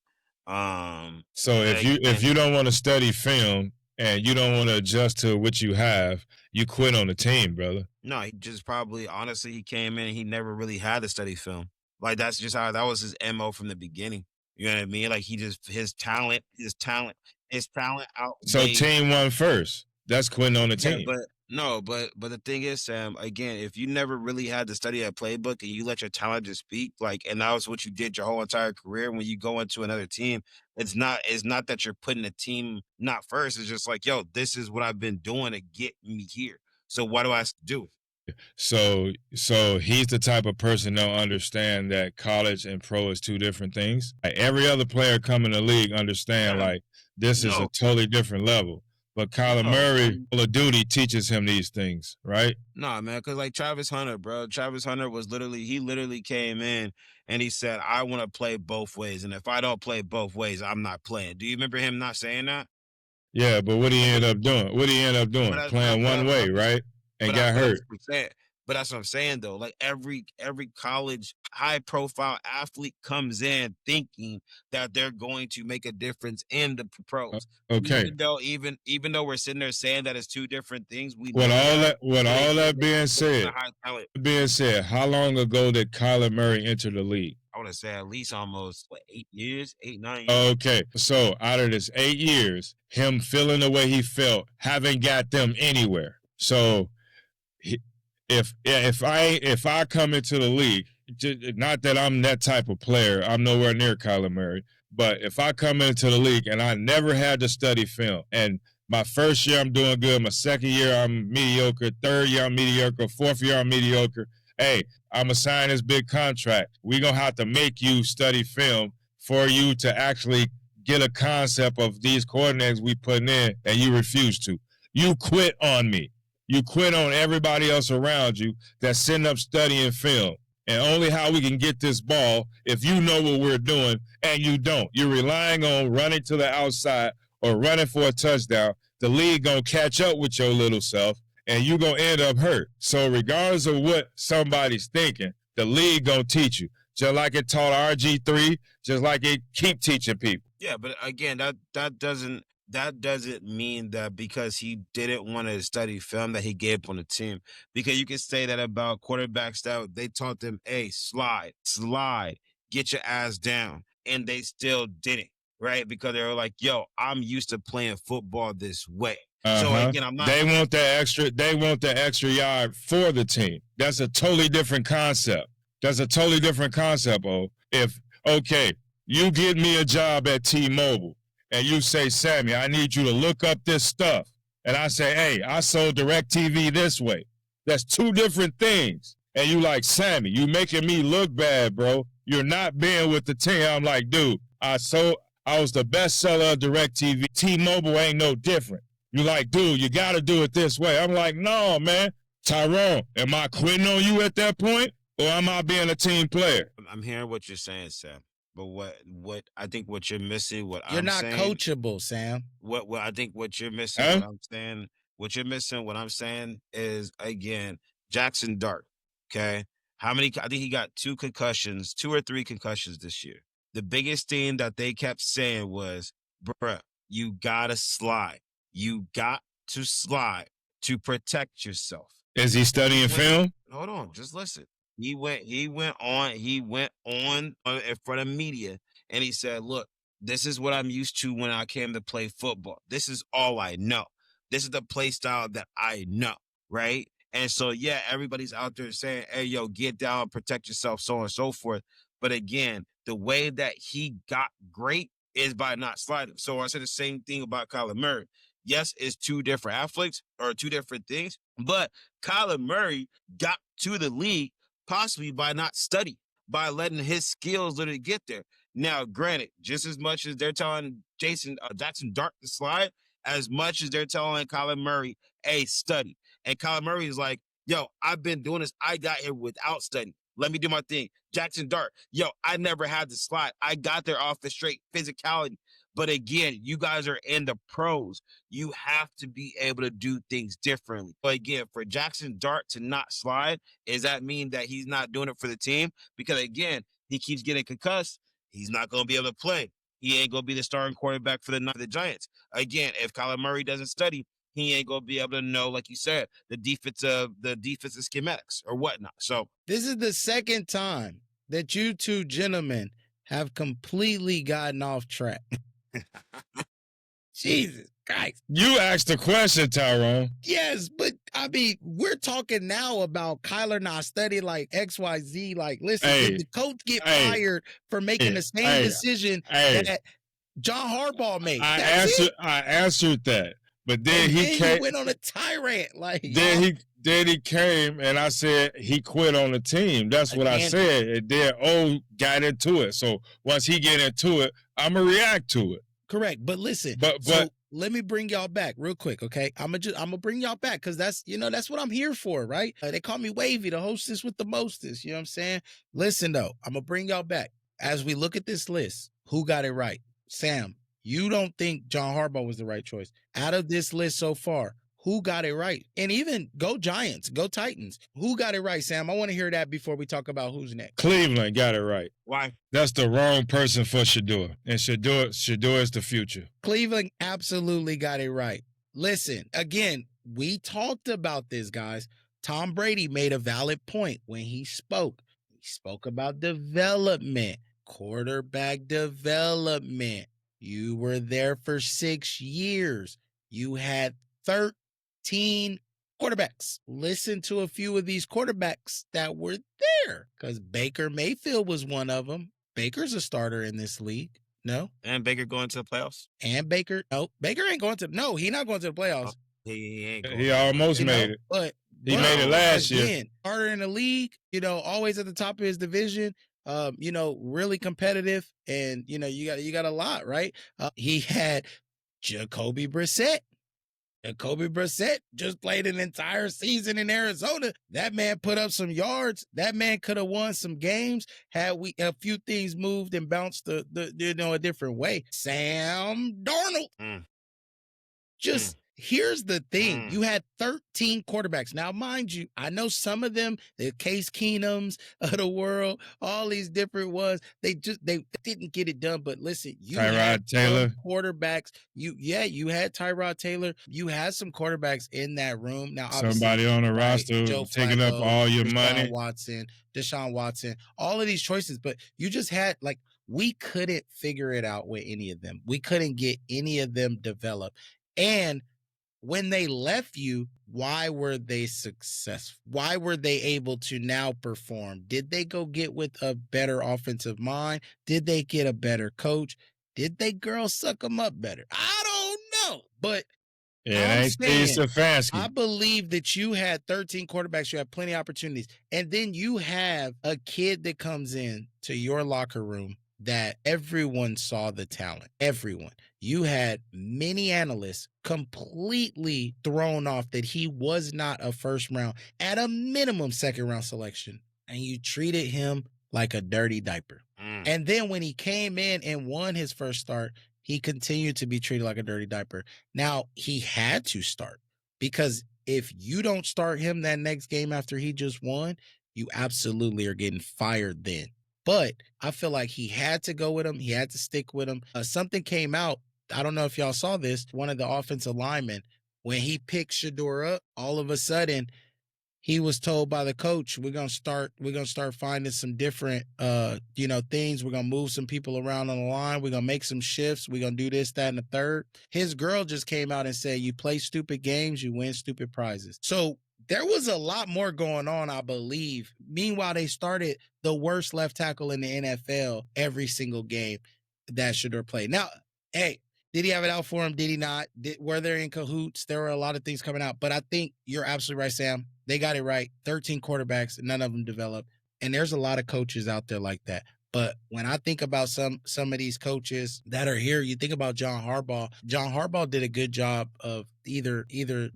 So if you don't want to study film and you don't want to adjust to what you have, you quit on the team, brother. No, he just probably, honestly, he came in and he never really had to study film. Like, that's just how, that was his MO from the beginning. You know what I mean? Like, his talent outweighed. So team won first. That's quitting on the team. But the thing is, Sam, again, if you never really had to study a playbook and you let your talent just speak, like, and that was what you did your whole entire career, when you go into another team, it's not that you're putting the team not first. It's just like, yo, this is what I've been doing to get me here. So what do I do? So he's the type of person that'll understand that college and pro is two different things. Like, every other player coming to the league understand like this is a totally different level. But Kyler Murray, Call of Duty teaches him these things, right? Nah, man, because like Travis Hunter, bro. Travis Hunter he literally came in and he said, I want to play both ways. And if I don't play both ways, I'm not playing. Do you remember him not saying that? Yeah, but what did he end up doing? Playing one way, right? And got hurt. But that's what I'm saying, though. Like, every college high-profile athlete comes in thinking that they're going to make a difference in the pros. Okay. Even though we're sitting there saying that it's two different things, all that being said, how long ago did Kyler Murray enter the league? I want to say at least almost 8 years, 9 years. Okay, so out of this 8 years, him feeling the way he felt haven't got them anywhere. So if I come into the league, not that I'm that type of player, I'm nowhere near Kyler Murray, but if I come into the league and I never had to study film, and my first year I'm doing good, my second year I'm mediocre, third year I'm mediocre, fourth year I'm mediocre, hey, I'm going to sign this big contract. We're going to have to make you study film for you to actually get a concept of these coordinates we putting in, and you refuse to. You quit on me. You quit on everybody else around you that's sitting up studying film. And only how we can get this ball if you know what we're doing and you don't. You're relying on running to the outside or running for a touchdown. The league going to catch up with your little self and you're going to end up hurt. So regardless of what somebody's thinking, the league going to teach you. Just like it taught RG3, just like it keep teaching people. Yeah, but again, that doesn't mean that because he didn't want to study film that he gave up on the team. Because you can say that about quarterbacks that they taught them, hey, slide, get your ass down. And they still didn't, right? Because they were like, yo, I'm used to playing football this way. So again, I'm not. They want the extra yard for the team. That's a totally different concept. Oh, okay, you get me a job at T-Mobile. And you say, Sammy, I need you to look up this stuff. And I say, hey, I sold DirecTV this way. That's two different things. And you like, Sammy, you making me look bad, bro. You're not being with the team. I'm like, dude, I was the best seller of DirecTV. T-Mobile ain't no different. You like, dude, you got to do it this way. I'm like, no, man. Tyrone, am I quitting on you at that point? Or am I being a team player? I'm hearing what you're saying, Sam. But what I think what you're missing, you're not coachable, Sam. What I think what you're missing, what I'm saying is, again, Jackson Dart. Okay, how many? I think he got 2 or 3 concussions this year. the biggest thing that they kept saying was, bruh, you gotta slide. You got to slide to protect yourself. Is he studying film? Hold on, just listen. He went on in front of media and he said, look, this is what I'm used to when I came to play football. This is all I know. This is the play style that I know, right? And so, yeah, everybody's out there saying, hey, yo, get down, protect yourself, so on and so forth. But again, the way that he got great is by not sliding. So I said the same thing about Kyler Murray. Yes, it's two different athletes or two different things, but Kyler Murray got to the league possibly by not study, by letting his skills literally get there. Now, granted, just as much as they're telling Jackson Dart to slide, as much as they're telling Kyler Murray, hey, study. And Kyler Murray is like, yo, I've been doing this. I got here without study. Let me do my thing. Jackson Dart, yo, I never had to slide. I got there off the straight physicality. But again, you guys are in the pros. You have to be able to do things differently. But again, for Jackson Dart to not slide, does that mean that he's not doing it for the team? Because again, he keeps getting concussed. He's not going to be able to play. He ain't going to be the starting quarterback for the Giants. Again, if Kyler Murray doesn't study, he ain't going to be able to know, like you said, the defensive schematics or whatnot. So this is the second time that you two gentlemen have completely gotten off track. Jesus Christ. You asked the question, Tyrone. Yes, but I mean, we're talking now about Kyler not studying like XYZ. Like, listen, did the coach get fired for making the same decision that John Harbaugh made? I answered that. But then he went on a tirade. Like then he came and I said he quit on the team. That's what I said. And then got into it. So once he get into it, I'ma react to it. Correct. But listen, but let me bring y'all back real quick, okay? I'm gonna bring y'all back because that's what I'm here for, right? They call me Wavy, the hostess with the mostest. You know what I'm saying? Listen though, I'm gonna bring y'all back as we look at this list. Who got it right? Sam, you don't think John Harbaugh was the right choice out of this list so far? Who got it right? And even go Giants, go Titans. Who got it right, Sam? I want to hear that before we talk about who's next. Cleveland got it right. Why? That's the wrong person for Shedeur. And Shedeur is the future. Cleveland absolutely got it right. Listen, again, we talked about this, guys. Tom Brady made a valid point when he spoke. He spoke about development, quarterback development. You were there for 6 years. You had 13 quarterbacks. Listen to a few of these quarterbacks that were there because Baker Mayfield was one of them. Baker's a starter in this league. No. And Baker going to the playoffs? And Baker ain't going to. No, he's not going to the playoffs. He ain't going. He almost made it. But he made it last year. Starter in the league, always at the top of his division. Really competitive, and you got a lot, right? He had Jacoby Brissett. Jacoby Brissett just played an entire season in Arizona. That man put up some yards. That man could have won some games had a few things moved and bounced a different way. Sam Darnold. Here's the thing. You had 13 quarterbacks. Now, mind you, I know some of them, the Case Keenums of the world, all these different ones, they didn't get it done. But listen, you had Taylor quarterbacks. You had Tyrod Taylor. You had some quarterbacks in that room. Now, somebody on the roster taking up all your money. Deshaun Watson, all of these choices. But you just had we couldn't figure it out with any of them. We couldn't get any of them developed. And when they left you, why were they successful? Why were they able to now perform? Did they go get with a better offensive mind? Did they get a better coach? Did they girls suck them up better? I don't know. But I believe that you had 13 quarterbacks. You had plenty of opportunities. And then you have a kid that comes in to your locker room that everyone saw the talent. Everyone. You had many analysts completely thrown off that he was not a first round, at a minimum second round selection. And you treated him like a dirty diaper. And then when he came in and won his first start, he continued to be treated like a dirty diaper. Now, he had to start because if you don't start him that next game after he just won, you absolutely are getting fired then. but I feel like he had to go with him. He had to stick with him. Something came out. I don't know if y'all saw this. One of the offensive linemen, when he picked Shador up, all of a sudden he was told by the coach, we're gonna start finding some different things. We're gonna move some people around on the line. We're gonna make some shifts. We're gonna do this, that, and the third. His girl just came out and said, you play stupid games, you win stupid prizes. So there was a lot more going on, I believe. Meanwhile, they started the worst left tackle in the NFL every single game that Shador played. Now, hey, did he have it out for him? Did he not? Were there in cahoots? There were a lot of things coming out. But I think you're absolutely right, Sam. They got it right. 13 quarterbacks, none of them developed. And there's a lot of coaches out there like that. But when I think about some of these coaches that are here, you think about John Harbaugh. John Harbaugh did a good job of either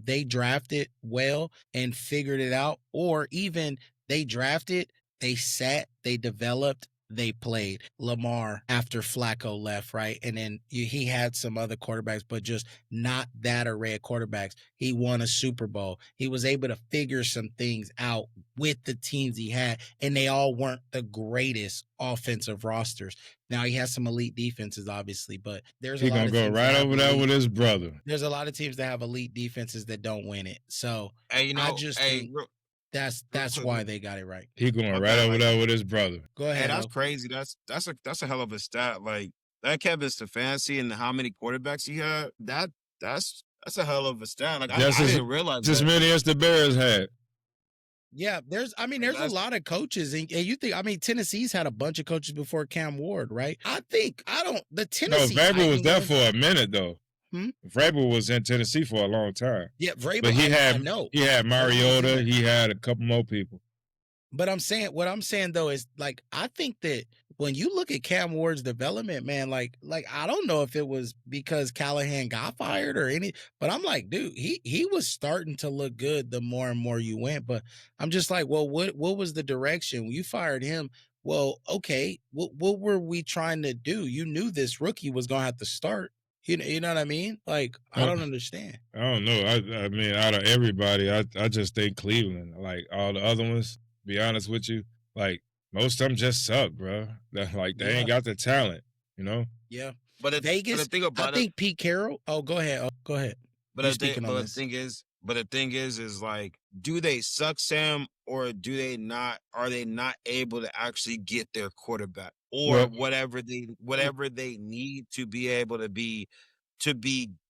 they drafted well and figured it out, or even they drafted, they sat, they developed, they played. Lamar after Flacco left, right? And then he had some other quarterbacks, but just not that array of quarterbacks. He won a Super Bowl. He was able to figure some things out with the teams he had, and they all weren't the greatest offensive rosters. Now, he has some elite defenses, obviously, but there's a lot of teams. He gonna go right over there with his brother. There's a lot of teams that have elite defenses that don't win it. So Hey, I just think that's why they got it right. He going right over there with his brother. Go ahead. Hey, that's crazy. That's a hell of a stat. Like that Kevin Stefanski and how many quarterbacks he had. That's a hell of a stat. Like I didn't realize just that. many as the Bears had. Yeah, there's a lot of coaches, and you think, Tennessee's had a bunch of coaches before Cam Ward, right? The Tennessee. No, Vrabel was there for a minute though. Hmm? Vrabel was in Tennessee for a long time. Yeah, Vrabel. But he had Mariota. He had a couple more people. But what I'm saying though is, like, I think that when you look at Cam Ward's development, man, like I don't know if it was because Callahan got fired or but I'm like, dude, he was starting to look good the more and more you went. But I'm just like, well, what was the direction when you fired him? Well, okay, what were we trying to do? You knew this rookie was gonna have to start. You know what I mean? Like, I don't understand. I don't know. I mean, out of everybody, I just think Cleveland. Like all the other ones, be honest with you, like most of them just suck, bro. They ain't got the talent, you know? Yeah. But Vegas, the thing about I think Pete Carroll. Oh, go ahead. But the thing is like, do they suck, Sam, or do they not? Are they not able to actually get their quarterback or whatever they need to be able to be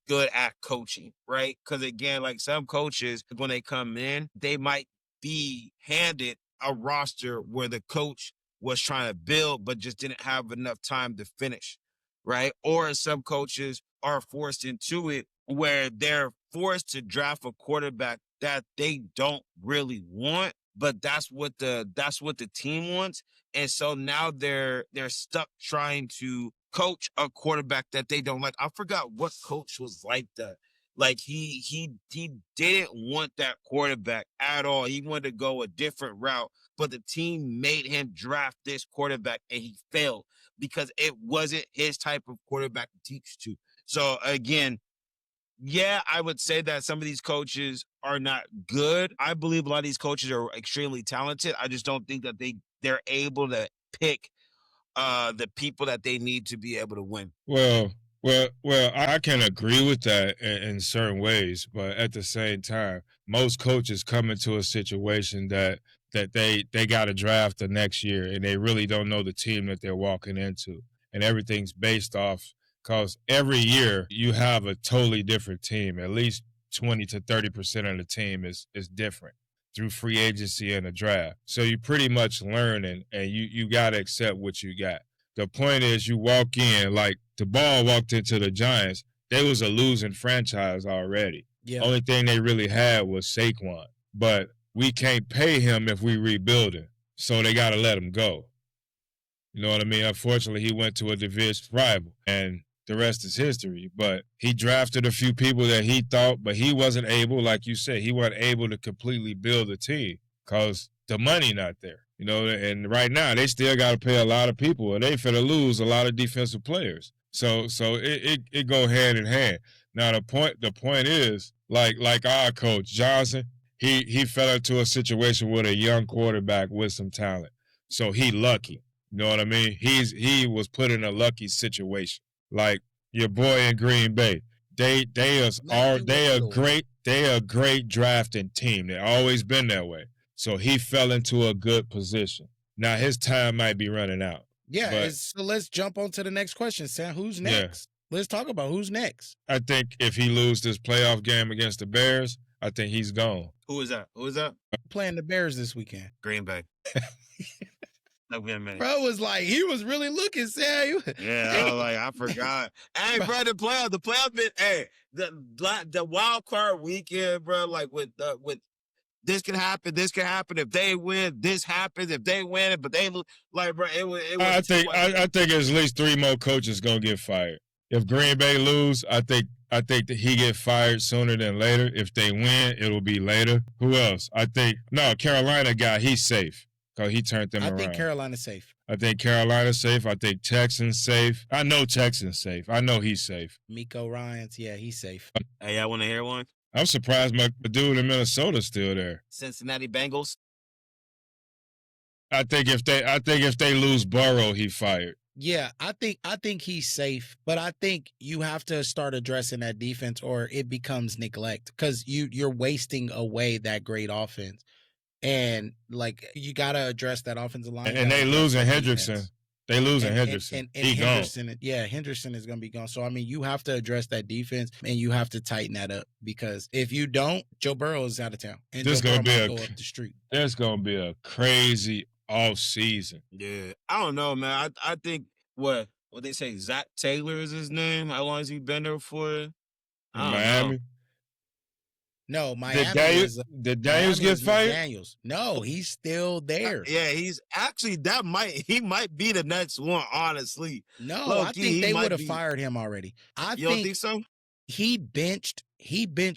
good at coaching, right? Because again, like some coaches, when they come in, they might be handed a roster where the coach was trying to build but just didn't have enough time to finish, right? Or some coaches are forced into it where they're forced to draft a quarterback that they don't really want, but that's what the team wants. And so now they're stuck trying to coach a quarterback that they don't like. I forgot what coach was like that. Like he didn't want that quarterback at all. He wanted to go a different route, but the team made him draft this quarterback and he failed because it wasn't his type of quarterback to teach to. So again, yeah, I would say that some of these coaches are not good. I believe a lot of these coaches are extremely talented. I just don't think that they're able to pick the people that they need to be able to win. Well, I can agree with that in certain ways, but at the same time, most coaches come into a situation that they got to draft the next year, and they really don't know the team that they're walking into, and everything's based off. Because every year you have a totally different team. At least 20 to 30% of the team is different through free agency and the draft. So you pretty much learn and you got to accept what you got. The point is you walk in, like the ball walked into the Giants, they was a losing franchise already. Yeah. Only thing they really had was Saquon. But we can't pay him if we rebuild him. So they got to let him go. You know what I mean? Unfortunately, he went to a division rival, and the rest is history. But he drafted a few people that he thought, but he wasn't able, like you said, he wasn't able to completely build a team because the money not there. You know, and right now they still got to pay a lot of people, and they finna lose a lot of defensive players. So it go hand in hand. Now the point is, like our coach Johnson, he fell into a situation with a young quarterback with some talent. So he lucky. You know what I mean? He was put in a lucky situation. Like your boy in Green Bay. They a great drafting team. They always been that way. So he fell into a good position. Now his time might be running out. Yeah, so let's jump on to the next question, Sam. Who's next? Yeah. Let's talk about who's next. I think if he loses this playoff game against the Bears, I think he's gone. Who is that? Playing the Bears this weekend. Green Bay. Bro was like, he was really looking, Sam. Yeah, I was like, I forgot. Hey, bro, the playoff been, hey, the wild card weekend, bro, like with this can happen if they win, this happens if they win it, but they lose. Like, bro, it was I think at least 3 more coaches gonna get fired. If Green Bay lose, I think that he get fired sooner than later. If they win, it'll be later. Who else? Carolina guy, he's safe. Because he turned them around. I think Carolina's safe. I think Carolina's safe. I think Texans safe. I know Texans safe. I know he's safe. Miko Ryans, yeah, he's safe. Hey, y'all want to hear one? I'm surprised my dude in Minnesota's still there. Cincinnati Bengals. I think if they lose Burrow, he fired. Yeah, I think he's safe, but I think you have to start addressing that defense or it becomes neglect because you're wasting away that great offense. And like you gotta address that offensive line. And they losing Hendrickson. They losing Henderson. And Henderson, gone. Yeah, Henderson is gonna be gone. So I mean, you have to address that defense and you have to tighten that up because if you don't, Joe Burrow is out of town. And this Joe gonna Burrow be might go up the street. There's gonna be a crazy off season. Yeah, I don't know, man. I think what they say, Zach Taylor is his name. How long has he been there for? Miami. Know. No, Miami. Did Daniels get fired? Daniels. No, he's still there. Yeah, he's actually he might be the next one, honestly. No, I think they would have fired him already. You don't think so? He benched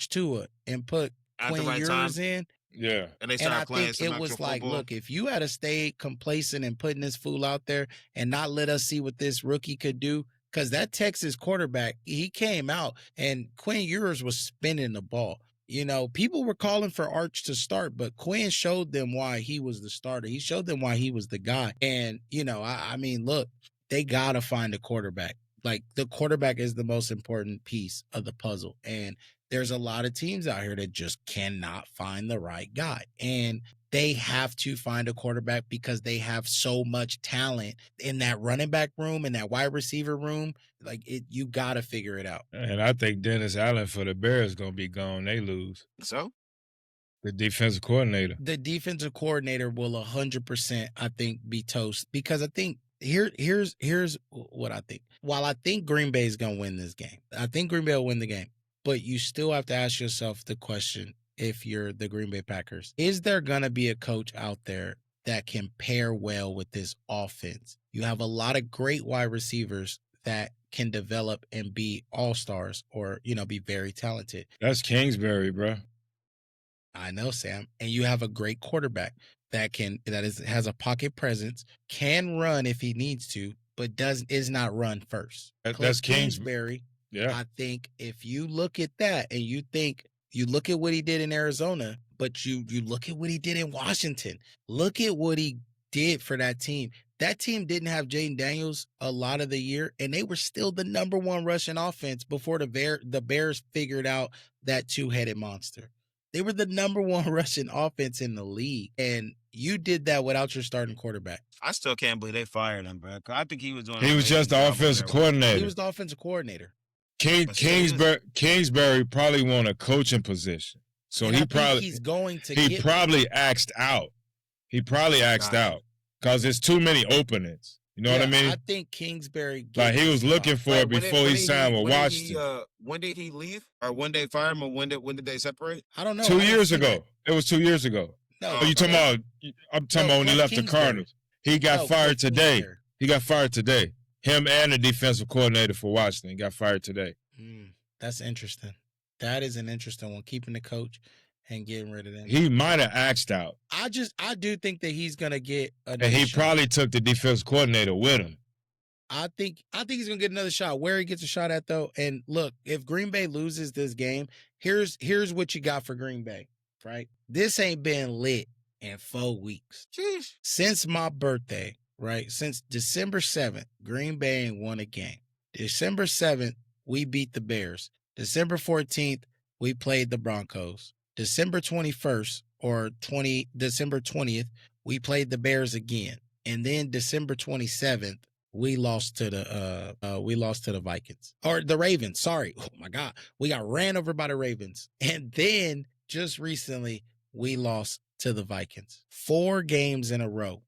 Tua and put Quinn Ewers in. Yeah. And they started playing some it was football. like, look, if you had to stay complacent and putting this fool out there and not let us see what this rookie could do, because that Texas quarterback, he came out and Quinn Ewers was spinning the ball. You know, people were calling for Arch to start, but Quinn showed them why he was the starter. He showed them why he was the guy. And, you know, I mean, look, they got to find a quarterback. Like, the quarterback is the most important piece of the puzzle. And there's a lot of teams out here that just cannot find the right guy. And they have to find a quarterback because they have so much talent in that running back room, in that wide receiver room. Like, you got to figure it out. And I think Dennis Allen for the Bears is going to be gone. They lose. So? The defensive coordinator. The defensive coordinator will 100%, I think, be toast. Because I think, here's what I think. While I think Green Bay is going to win this game, I think Green Bay will win the game. But you still have to ask yourself the question, if you're the Green Bay Packers, is there going to be a coach out there that can pair well with this offense? You have a lot of great wide receivers that can develop and be all-stars or, you know, be very talented. That's Kingsbury, bro. I know, Sam. And you have a great quarterback that has a pocket presence, can run if he needs to, but is not run first. That's Kingsbury. Yeah. I think if you look at that and you look at what he did in Arizona, but you look at what he did in Washington. Look at what he did for that team. That team didn't have Jaden Daniels a lot of the year, and they were still the number one rushing offense before the Bears figured out that two-headed monster. They were the number one rushing offense in the league, and you did that without your starting quarterback. I still can't believe they fired him, bro. I think he was doing. He was just the offensive coordinator. He was the offensive coordinator. Kingsbury probably won a coaching position, so he's probably axed out. He probably axed out because there's too many openings. You know what I mean? I think Kingsbury. He was looking for it before he signed with Washington. When did he leave? Or when they fired him? Or when did they separate? I don't know. 2 years ago. It was 2 years ago. No, you talking about? I'm talking about when he left the Cardinals. He got fired today. He got fired today. Him and the defensive coordinator for Washington got fired today. That's interesting. That is an interesting one. Keeping the coach and getting rid of them. He might have axed out. I do think that he's gonna get and he probably took the defensive coordinator with him. I think he's gonna get another shot. Where he gets a shot at though, and look, if Green Bay loses this game, here's what you got for Green Bay, right? This ain't been lit in 4 weeks. Jeez. Since my birthday, right? Since December 7th, Green Bay ain't won a game. December 7th, we beat the Bears. December 14th, we played the Broncos. December 21st December 20th, we played the Bears again. And then December 27th, we lost to the Vikings or the Ravens. Sorry. Oh my God. We got ran over by the Ravens. And then just recently we lost to the Vikings. 4 games in a row.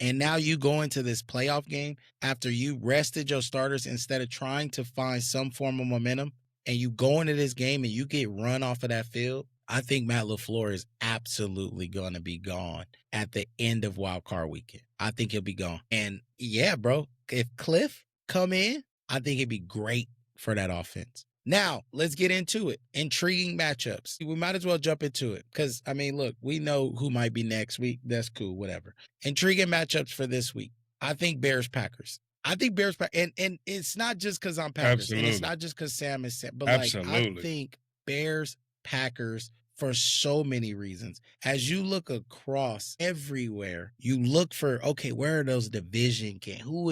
And now you go into this playoff game after you rested your starters instead of trying to find some form of momentum, and you go into this game and you get run off of that field. I think Matt LaFleur is absolutely going to be gone at the end of Wild Card Weekend. I think he'll be gone. And yeah, bro, if Cliff come in, I think it'd be great for that offense. Now, let's get into it. Intriguing matchups. We might as well jump into it because, I mean, look, we know who might be next week. That's cool, whatever. Intriguing matchups for this week. I think Bears-Packers. I think Bears, and it's not just because I'm Packers, Absolutely. and it's not just because Sam is Sam, but Absolutely. like I think Bears-Packers for so many reasons. As you look across everywhere, you look for, okay, where are those division games? Who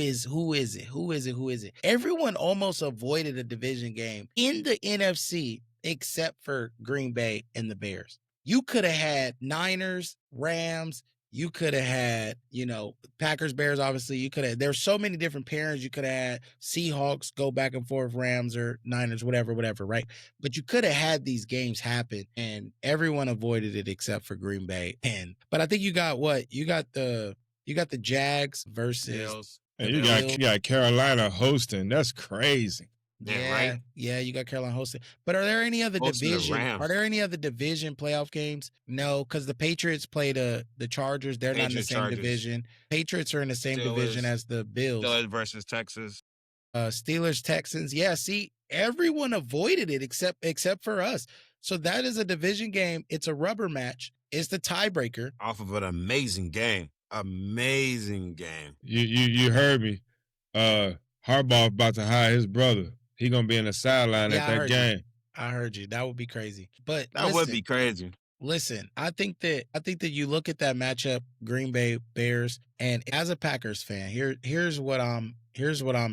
is it? Everyone almost avoided a division game in the NFC except for Green Bay and the Bears. You could have had Niners, Rams. You could have had, Packers, Bears, obviously. You could have, there's so many different pairings. You could have had Seahawks go back and forth, Rams or Niners, whatever, right? But you could have had these games happen and everyone avoided it except for Green Bay. But I think you got what? You got the Jags versus Bills. And you got Carolina hosting. That's crazy. Yeah, right? Yeah, you got Carolina hosting. But are there any other Hosting the division? Rams. Are there any other division playoff games? No, because the Patriots play the Chargers. They're not in the Patriots, same Chargers. division. Patriots are in the same division Steelers. as the Bills. Steelers versus Texas. Steelers, Texans. Yeah, see, everyone avoided it except for us. So that is a division game. It's a rubber match. It's the tiebreaker. Off of an amazing game. Amazing game. You heard me. Harbaugh about to hire his brother. He gonna be in the sideline Yeah, at I that heard game. I heard you. That would be crazy. But That would be crazy. Listen, I think that you look at that matchup, Green Bay Bears, and as a Packers fan, here's what I'm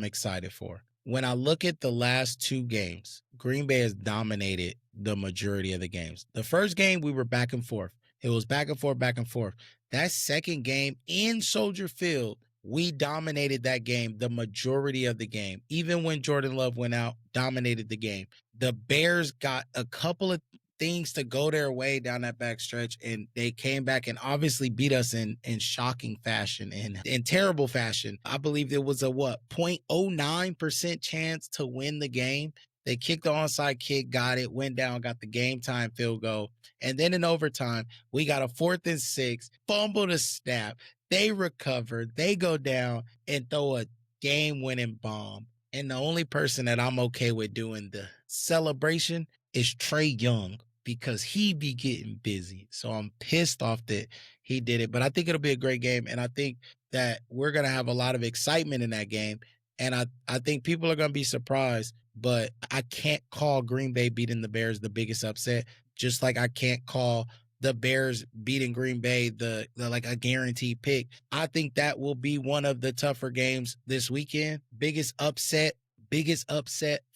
excited for. When I look at the last 2 games, Green Bay has dominated the majority of the games. The first game we were back and forth. It was back and forth. That second game in Soldier Field, we dominated that game the majority of the game. Even when Jordan Love went out, dominated the game. The Bears got a couple of things to go their way down that back stretch, and they came back and obviously beat us in shocking fashion and in terrible fashion. I believe there was a 0.09% chance to win the game. They kicked the onside kick, got it, went down, got the game time field goal. And then in overtime, we got a 4th and 6, fumbled a snap. They recover, they go down and throw a game-winning bomb. And the only person that I'm okay with doing the celebration is Trey Young because he be getting busy. So I'm pissed off that he did it. But I think it'll be a great game. And I think that we're going to have a lot of excitement in that game. And I think people are going to be surprised. But I can't call Green Bay beating the Bears the biggest upset, just like I can't call the Bears beating Green Bay the like a guaranteed pick. I think that will be one of the tougher games this weekend. Biggest upset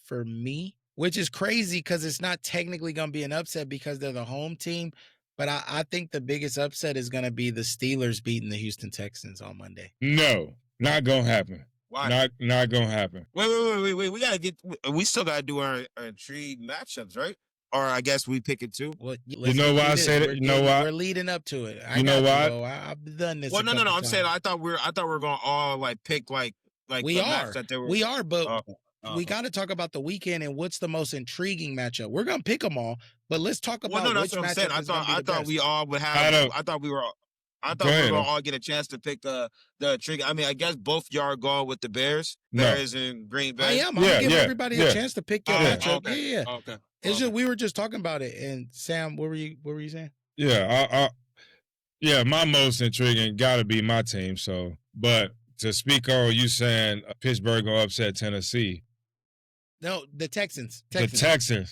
for me, which is crazy because it's not technically going to be an upset because they're the home team. But I think the biggest upset is going to be the Steelers beating the Houston Texans on Monday. No, not gonna happen. Why? Not gonna happen. Wait. We still gotta do our intrigue matchups, right? Or I guess we pick it too. Well, You know why I said it? You know why? We're leading up to it. You know why? I've done this. Well, no. I'm times. saying I thought we were gonna all like pick like we the are. match that they were. We are, but we uh, got to talk about the weekend and what's the most intriguing matchup. We're gonna pick them all, but let's talk about well, no, which that's what I'm saying. matchup is gonna be the I thought best. we all would have. I thought we were Go we ahead. were gonna all get a chance to pick the intrigue. I mean, I guess both y'all are going with the Bears. No. Bears and Green Bay. I am. I'm gonna give everybody a yeah. chance to pick your matchup. Okay. Yeah. Okay. It's just we were just talking about it. And Sam, what were you saying? Yeah, yeah, my most intriguing got to be my team. So, but to speak on you saying Pittsburgh gonna upset Tennessee. No, the Texans. The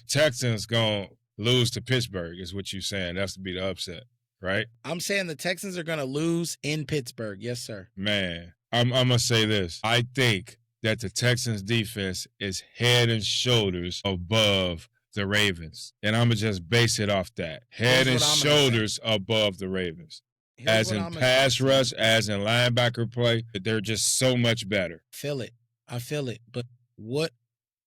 Texans gonna lose to Pittsburgh is what you saying. That's to be the upset. right? I'm saying the Texans are going to lose in Pittsburgh. Yes, sir. Man, I'm going to say this. I think that the Texans defense is head and shoulders above the Ravens. And I'm going to just base it off that. Head and shoulders above the Ravens. As in pass rush, as in linebacker play, they're just so much better. I feel it. But what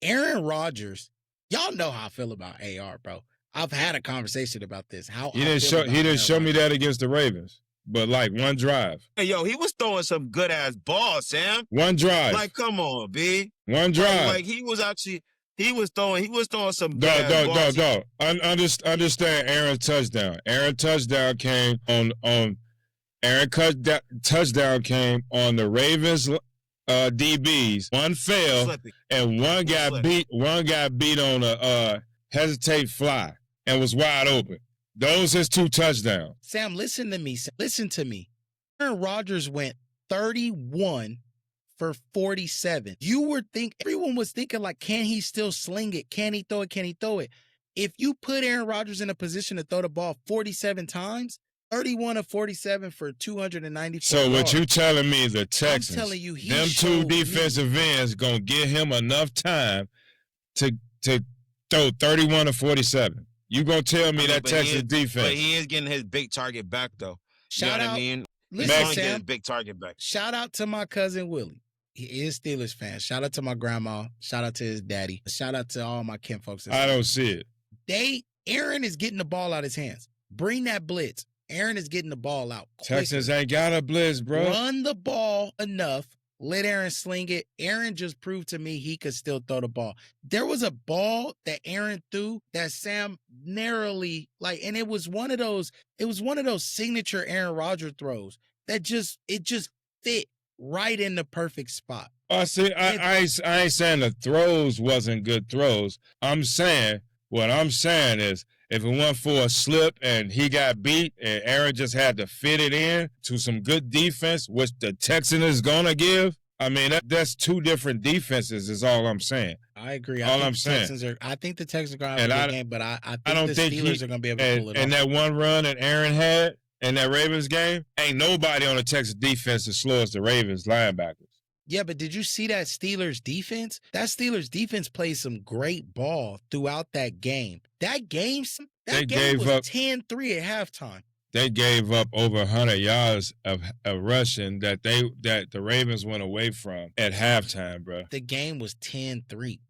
Aaron Rodgers, y'all know how I feel about AR, bro. I've had a conversation about this. He didn't show me that against the Ravens. But like one drive. Hey, yo, he was throwing some good ass balls, Sam. One drive. Like, come on, B. One drive. Like he was throwing some good ass balls. Understand Aaron's touchdown. Aaron's touchdown came on the Ravens DBs. One fell and one got beat on a hesitate fly and was wide open. Those his 2 touchdowns. Sam, listen to me. Listen to me. Aaron Rodgers went 31 for 47. Everyone was thinking like, can he still sling it? Can he throw it? Can he throw it? If you put Aaron Rodgers in a position to throw the ball 47 times, 31 of 47 for 294 So what you telling me the Texans, I'm telling you, them 2 defensive ends gonna give him enough time to throw 31 to 47. You gonna tell me that Texas defense? But he is getting his big target back though. Shout out, I mean? Listen, Sam, Sam, his big target back. Shout out to my cousin Willie. He is Steelers fan. Shout out to my grandma. Shout out to his daddy. Shout out to all my kinfolks. I don't see it. Aaron is getting the ball out of his hands. Bring that blitz. Aaron is getting the ball out quicker. Texans ain't got a blitz, bro. Run the ball enough. Let Aaron sling it. Aaron just proved to me he could still throw the ball. There was a ball that Aaron threw that Sam narrowly, and it was one of those signature Aaron Rodgers throws that just fit right in the perfect spot. I ain't saying the throws wasn't good throws. What I'm saying is, if it went for a slip and he got beat and Aaron just had to fit it in to some good defense, which the Texan is going to give, I mean, that's 2 different defenses is all I'm saying. I agree. I think the Texans are going to have a good game, but I think the Steelers are going to be able to pull it off. And that one run that Aaron had in that Ravens game, ain't nobody on the Texas defense as slow as the Ravens linebackers. Yeah, but did you see that Steelers defense? That Steelers defense played some great ball throughout that game. That game was 10-3 at halftime. They gave up over 100 yards of rushing that the Ravens went away from at halftime, bro. The game was 10-3.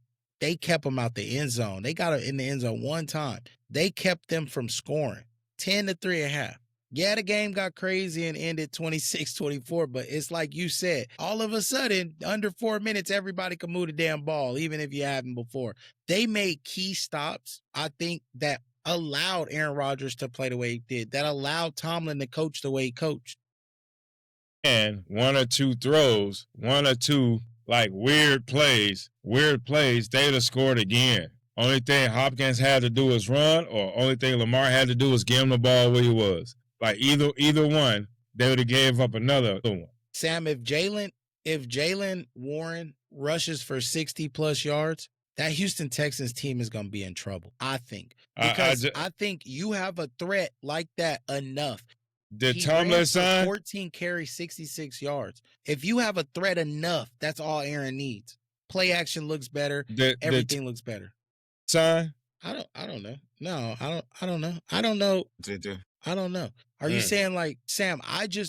They kept them out the end zone. They got it in the end zone one time. They kept them from scoring 10-3 at half. Yeah, the game got crazy and ended 26-24, but it's like you said, all of a sudden, under 4 minutes, everybody can move the damn ball, even if you haven't before. They made key stops, I think, that allowed Aaron Rodgers to play the way he did, that allowed Tomlin to coach the way he coached. And 1 or 2 throws, 1 or 2 weird plays, they'd have scored again. Only thing Hopkins had to do was run, or only thing Lamar had to do was give him the ball where he was. Either one, they would have gave up another one. Sam, if Jalen Warren rushes for 60-plus yards, that Houston Texans team is going to be in trouble, I think. Because I think you have a threat like that enough. Did Tomlin sign? 14 carries, 66 yards. If you have a threat enough, that's all Aaron needs. Play action looks better. Everything looks better. Sign? I don't know. No, I don't know. I don't know. Are you saying Sam,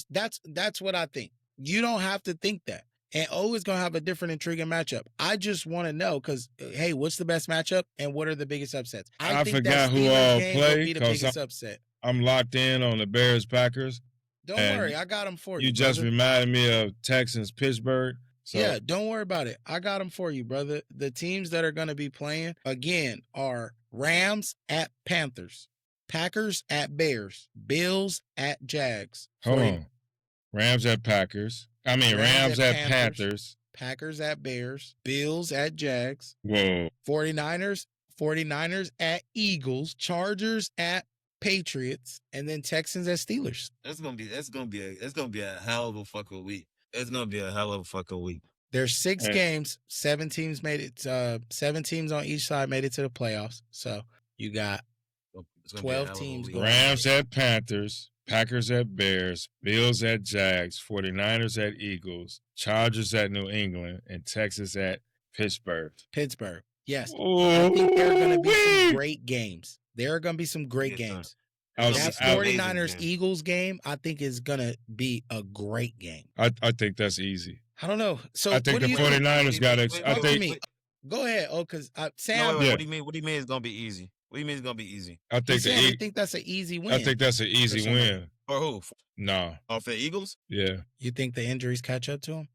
that's what I think. You don't have to think that. And O is going to have a different intriguing matchup. I just want to know because, hey, what's the best matchup and what are the biggest upsets? I think forgot who all played because upset. I'm locked in on the Bears-Packers. Don't worry. I got them for you. You just reminded me of Texans-Pittsburgh. So. Yeah, don't worry about it. I got them for you, brother. The teams that are going to be playing, again, are Rams at Panthers, Packers at Bears, Bills at Jags. Hold on. Rams at Packers. Rams at Panthers. Packers at Bears, Bills at Jags. Whoa. 49ers at Eagles, Chargers at Patriots, and then Texans at Steelers. That's gonna be a hell of a fucking week. It's gonna be a hell of a fucking week. There's 6 games. 7 teams made it. 7 teams on each side made it to the playoffs. So you got 12 teams. Rams at Panthers, Packers at Bears, Bills at Jags, 49ers at Eagles, Chargers at New England, and Texas at Pittsburgh. Pittsburgh. Yes. I think there are going to be some great games. There are going to be some great games. That 49ers Eagles game, I think, is going to be a great game. I think that's easy. I don't know. So I think the 49ers got to. Go ahead. Oh, because Sam. What do you mean? What do you mean it's going to be easy? What do you mean it's going to be easy? I think that's an easy win. I think that's an easy win. For who? No. Oh, for the Eagles? Yeah. You think the injuries catch up to them?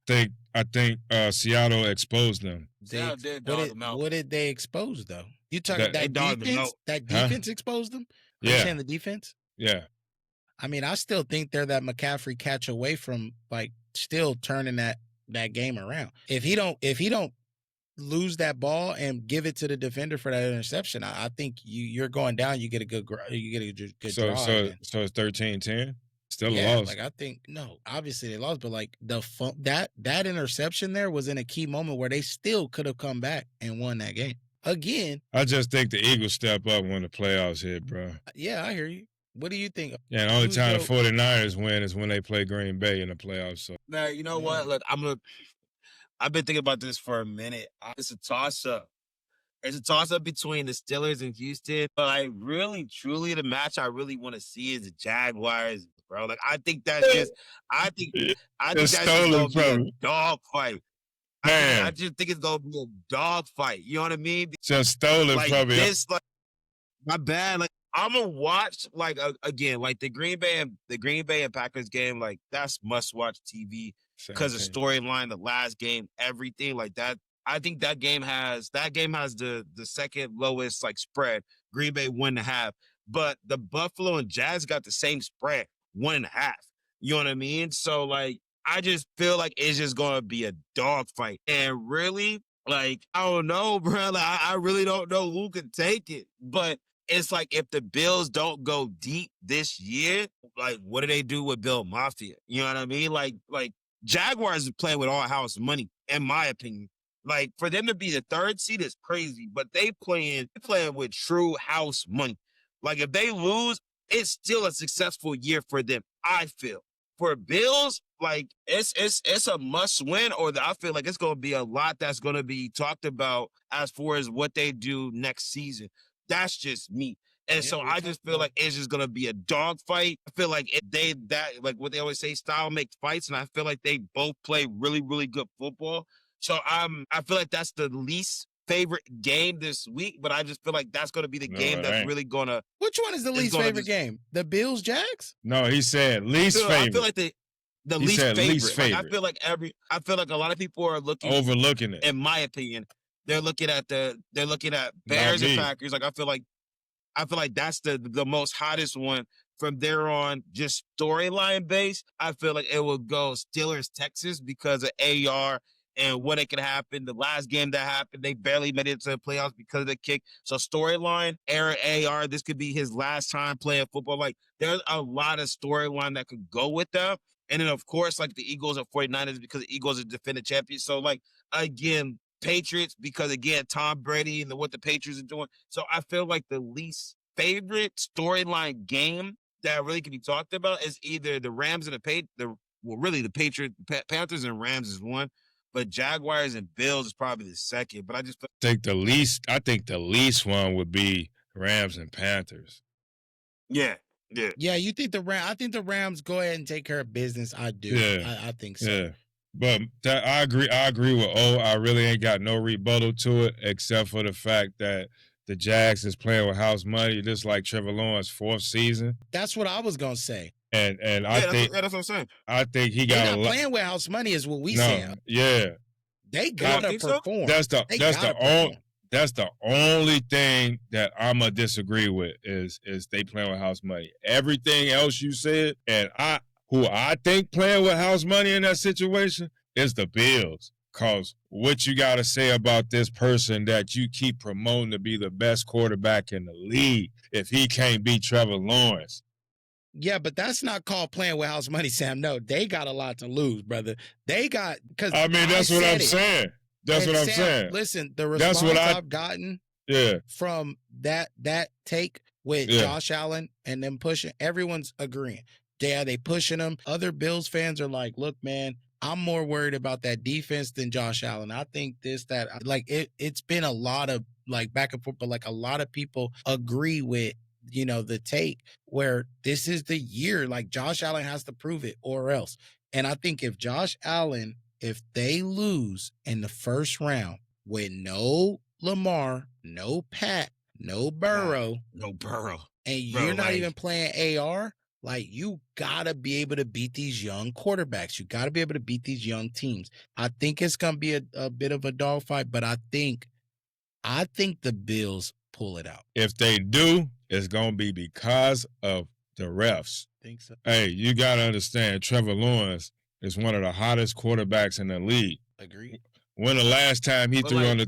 I think Seattle exposed them. What did they expose though? You talking that defense? That defense exposed them? Yeah. You're saying the defense? Yeah. I mean, I still think they're that McCaffrey catch away from like still turning that game around. If he don't lose that ball and give it to the defender for that interception, I think you're going down. You get a good draw. So it's 13-10. Still a loss. Like I think obviously they lost, but like that interception there was in a key moment where they still could have come back and won that game again. I just think the Eagles step up when the playoffs hit, bro. Yeah, I hear you. What do you think? Yeah, the only time the 49ers win is when they play Green Bay in the playoffs. So now you know what? Look, I've been thinking about this for a minute. It's a toss-up. It's a toss-up between the Steelers and Houston. But truly, the match I really want to see is the Jaguars, bro. Like, I think that's just gonna be a dog fight. I just think it's gonna be a dog fight. You know what I mean? Just stolen from you. My bad. Like, I'm gonna watch again, like the Green Bay and Packers game. Like, that's must-watch TV. Because the storyline, the last game, everything like that. I think that game has the second lowest like spread. Green Bay 1.5, but the Buffalo and Jazz got the same spread, 1.5. You know what I mean? So like, I just feel like it's just gonna be a dog fight. And really, like, I don't know, bro. Like, I really don't know who could take it. But it's like, if the Bills don't go deep this year, like, what do they do with Bill Mafia? You know what I mean? Like. Jaguars is playing with all house money, in my opinion. Like, for them to be the third seed is crazy, but they playing with true house money. Like, if they lose, it's still a successful year for them, I feel. For Bills, like, it's a must win, or I feel like it's going to be a lot that's going to be talked about as far as what they do next season. That's just me. And so I just feel like it's just gonna be a dog fight. I feel like like what they always say, style makes fights, and I feel like they both play really, really good football. So I feel like that's the least favorite game this week, but I just feel like that's gonna be the game that's really gonna. Which one is the least favorite game? The Bills Jags? No, he said least favorite. I feel like the least favorite. Like, I feel like a lot of people are overlooking it. In my opinion, they're looking at Bears and Packers. Like, I feel like that's the most hottest one. From there on, just storyline based, I feel like it will go Steelers Texas because of AR and what it could happen. The last game that happened, they barely made it to the playoffs because of the kick. So storyline, AR, this could be his last time playing football. Like, there's a lot of storyline that could go with that. And then, of course, like the Eagles and 49ers because the Eagles are defending champions. So, like, again, Patriots because, again, Tom Brady and what the Patriots are doing. So I feel like the least favorite storyline game that really can be talked about is either the Rams and the Patriots, Panthers and Rams is one, but Jaguars and Bills is probably the second. But I think the least one would be Rams and Panthers. Yeah. You think I think the Rams go ahead and take care of business. I do. Yeah. I think so. Yeah. But I agree with I really ain't got no rebuttal to it except for the fact that the Jags is playing with house money. This is like Trevor Lawrence's 4th season. That's what I was gonna say. And I think that's what I'm saying. I think he got a lot. Playing with house money is what we say. Yeah, they gotta perform. That's the only thing that I'm gonna disagree with is they playing with house money. Everything else you said, and who I think playing with house money in that situation is the Bills. Because what you got to say about this person that you keep promoting to be the best quarterback in the league if he can't beat Trevor Lawrence? Yeah, but that's not called playing with house money, Sam. No, they got a lot to lose, brother. They got because that's what I'm saying. That's what I'm saying. Listen, the response I've gotten from that take with Josh Allen and them pushing, everyone's agreeing. they pushing him. Other Bills fans are like, look, man, I'm more worried about that defense than Josh Allen. I think it's been a lot of like back and forth, but like a lot of people agree with, the take where this is the year, like Josh Allen has to prove it or else. And I think if they lose in the first round with no Lamar, no Pat, no Burrow, and you're not even playing AR, like you gotta be able to beat these young quarterbacks. You gotta be able to beat these young teams. I think it's gonna be a bit of a dogfight, but I think the Bills pull it out. If they do, it's gonna be because of the refs. Think so. Hey, you gotta understand, Trevor Lawrence is one of the hottest quarterbacks in the league. Agree. When the last time he threw under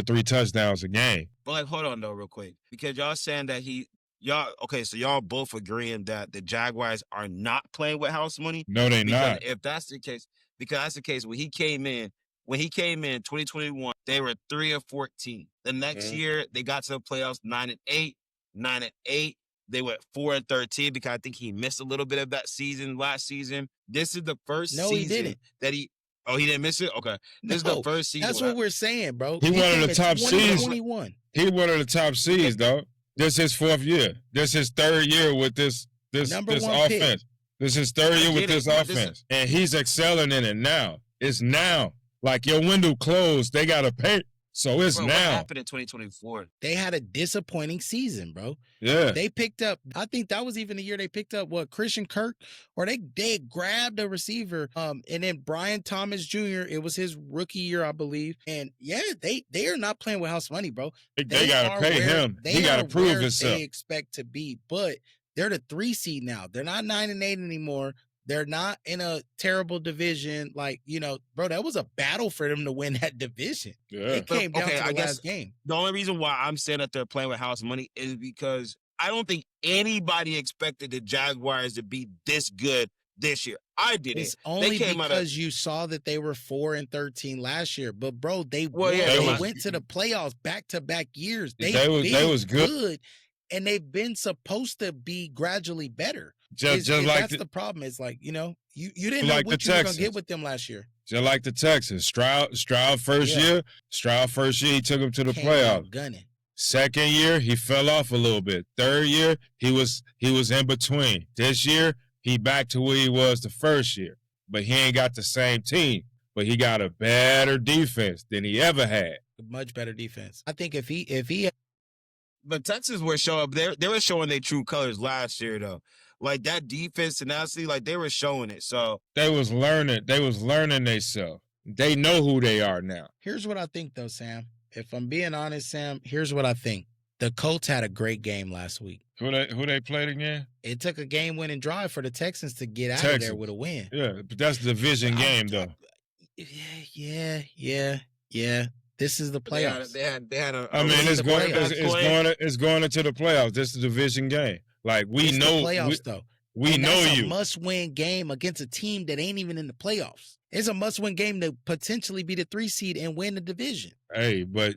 3 touchdowns a game? But like, hold on though, real quick, because y'all saying that so y'all both agreeing that the Jaguars are not playing with house money? No, they're not. If that's the case, when he came in 2021, they were 3-14. The next year they got to the playoffs 9-8, 9-8. They went 4-13 because I think he missed a little bit of that season last season. This is the first season he didn't. that he. Oh, he didn't miss it? Okay. This is the first season. That's what we're saying, bro. He one of the top seeds. He one of the top seeds, though. This is his 4th year. This is his 3rd year with this offense. Pick. This is his 3rd year with this offense. And he's excelling in it now. It's now. Like your window closed, they got to pay. So it's now. What happened in 2024? They had a disappointing season, bro. Yeah. They picked up, I think that was even the year they picked up Christian Kirk, or they grabbed a receiver. And then Brian Thomas Jr., it was his rookie year, I believe. And yeah, they are not playing with house money, bro. They got to pay him. He got to prove himself. They expect to be, but they're the 3 seed now. They're not 9-8 anymore. They're not in a terrible division. Like, bro, that was a battle for them to win that division. Yeah. It came down to the last game. The only reason why I'm saying that they're playing with house money is because I don't think anybody expected the Jaguars to be this good this year. I didn't. It's only because you saw that they were 4-13 last year. But, bro, they went to the playoffs back-to-back years. They was good, and they've been supposed to be gradually better. Just like that's the problem. It's like, you didn't know what you were going to get with them last year. Just like the Texans. Stroud first year, he took them to the playoffs. Gunning. 2nd year, he fell off a little bit. 3rd year, he was in between. This year, he back to where he was the 1st year. But he ain't got the same team. But he got a better defense than he ever had. A much better defense. I think if he But Texans were showing they were showing their true colors last year though. Like that defense tenacity, like they were showing it. So they was learning themselves. They know who they are now. Here's what I think though, Sam. If I'm being honest, Sam, here's what I think. The Colts had a great game last week. Who they played again? It took a game-winning drive for the Texans to get out of there with a win. Yeah, but that's the division game though. Yeah. This is the playoffs. They had it's going into the playoffs. This is the division game. Like we it's know the playoffs though. We know that's you. A must-win game against a team that ain't even in the playoffs. It's a must-win game to potentially be the 3 seed and win the division. Hey, but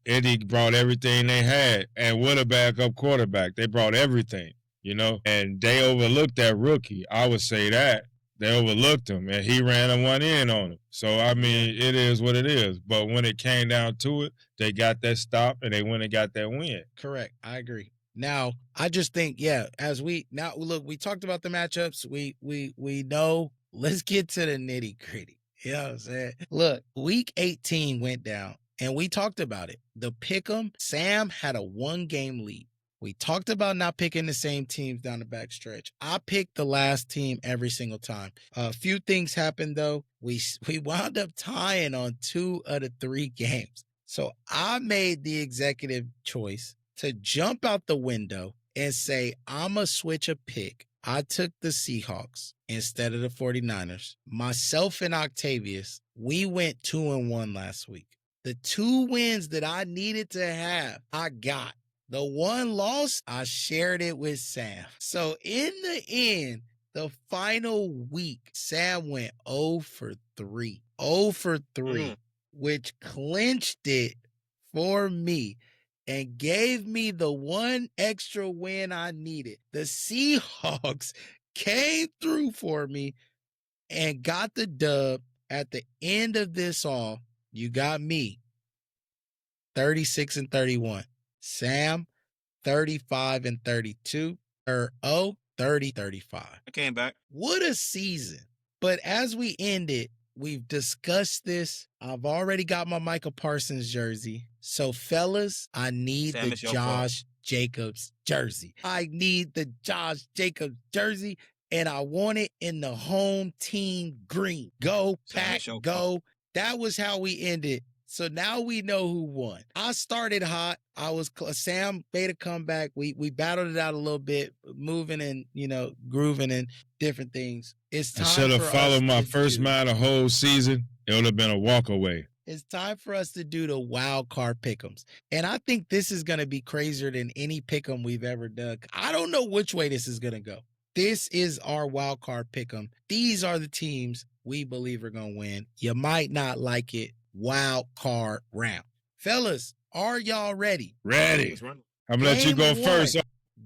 Eddie brought everything they had, and with a backup quarterback, they brought everything, and they overlooked that rookie. I would say that. They overlooked him, and he ran one in on him. So, I mean, it is what it is. But when it came down to it, they got that stop, and they went and got that win. Correct. I agree. Now, I just think, we talked about the matchups. We know. Let's get to the nitty-gritty. You know what I'm saying? Look, week 18 went down, and we talked about it. The pick'em, Sam had a 1-game lead. We talked about not picking the same teams down the backstretch. I picked the last team every single time. A few things happened, though. We wound up tying on 2 of the 3 games. So I made the executive choice to jump out the window and say, I'm going to switch a pick. I took the Seahawks instead of the 49ers. Myself and Octavius, we went 2-1 last week. The 2 wins that I needed to have, I got. The 1 loss, I shared it with Sam. So in the end, the final week, Sam went 0 for 3. 0 for 3, which clinched it for me. and gave me the one extra win I needed. The Seahawks came through for me and got the dub. At the end of this all, you got me 36-31. Sam 35-32. 30-35. I came back. What a season. But as we end it, we've discussed this. I've already got my Michael Parsons jersey. So, fellas, I need Sam, the it's your Josh Jacobs jersey. I need the Josh Jacobs jersey, and I want it in the home team green. Go, Sam, Pack, it's your go. That was how we ended. So now we know who won. I started hot. Sam made a comeback. We battled it out a little bit, moving and, grooving and different things. It's I time should have for us followed my to first do- man the whole season. It would have been a walk away. It's time for us to do the wild card pick'ems. And I think this is going to be crazier than any pick'em we've ever done. I don't know which way this is going to go. This is our wild card pick'em. These are the teams we believe are going to win. You might not like it. Wild card round. Fellas, are y'all ready? Ready. I'm going to let you go first.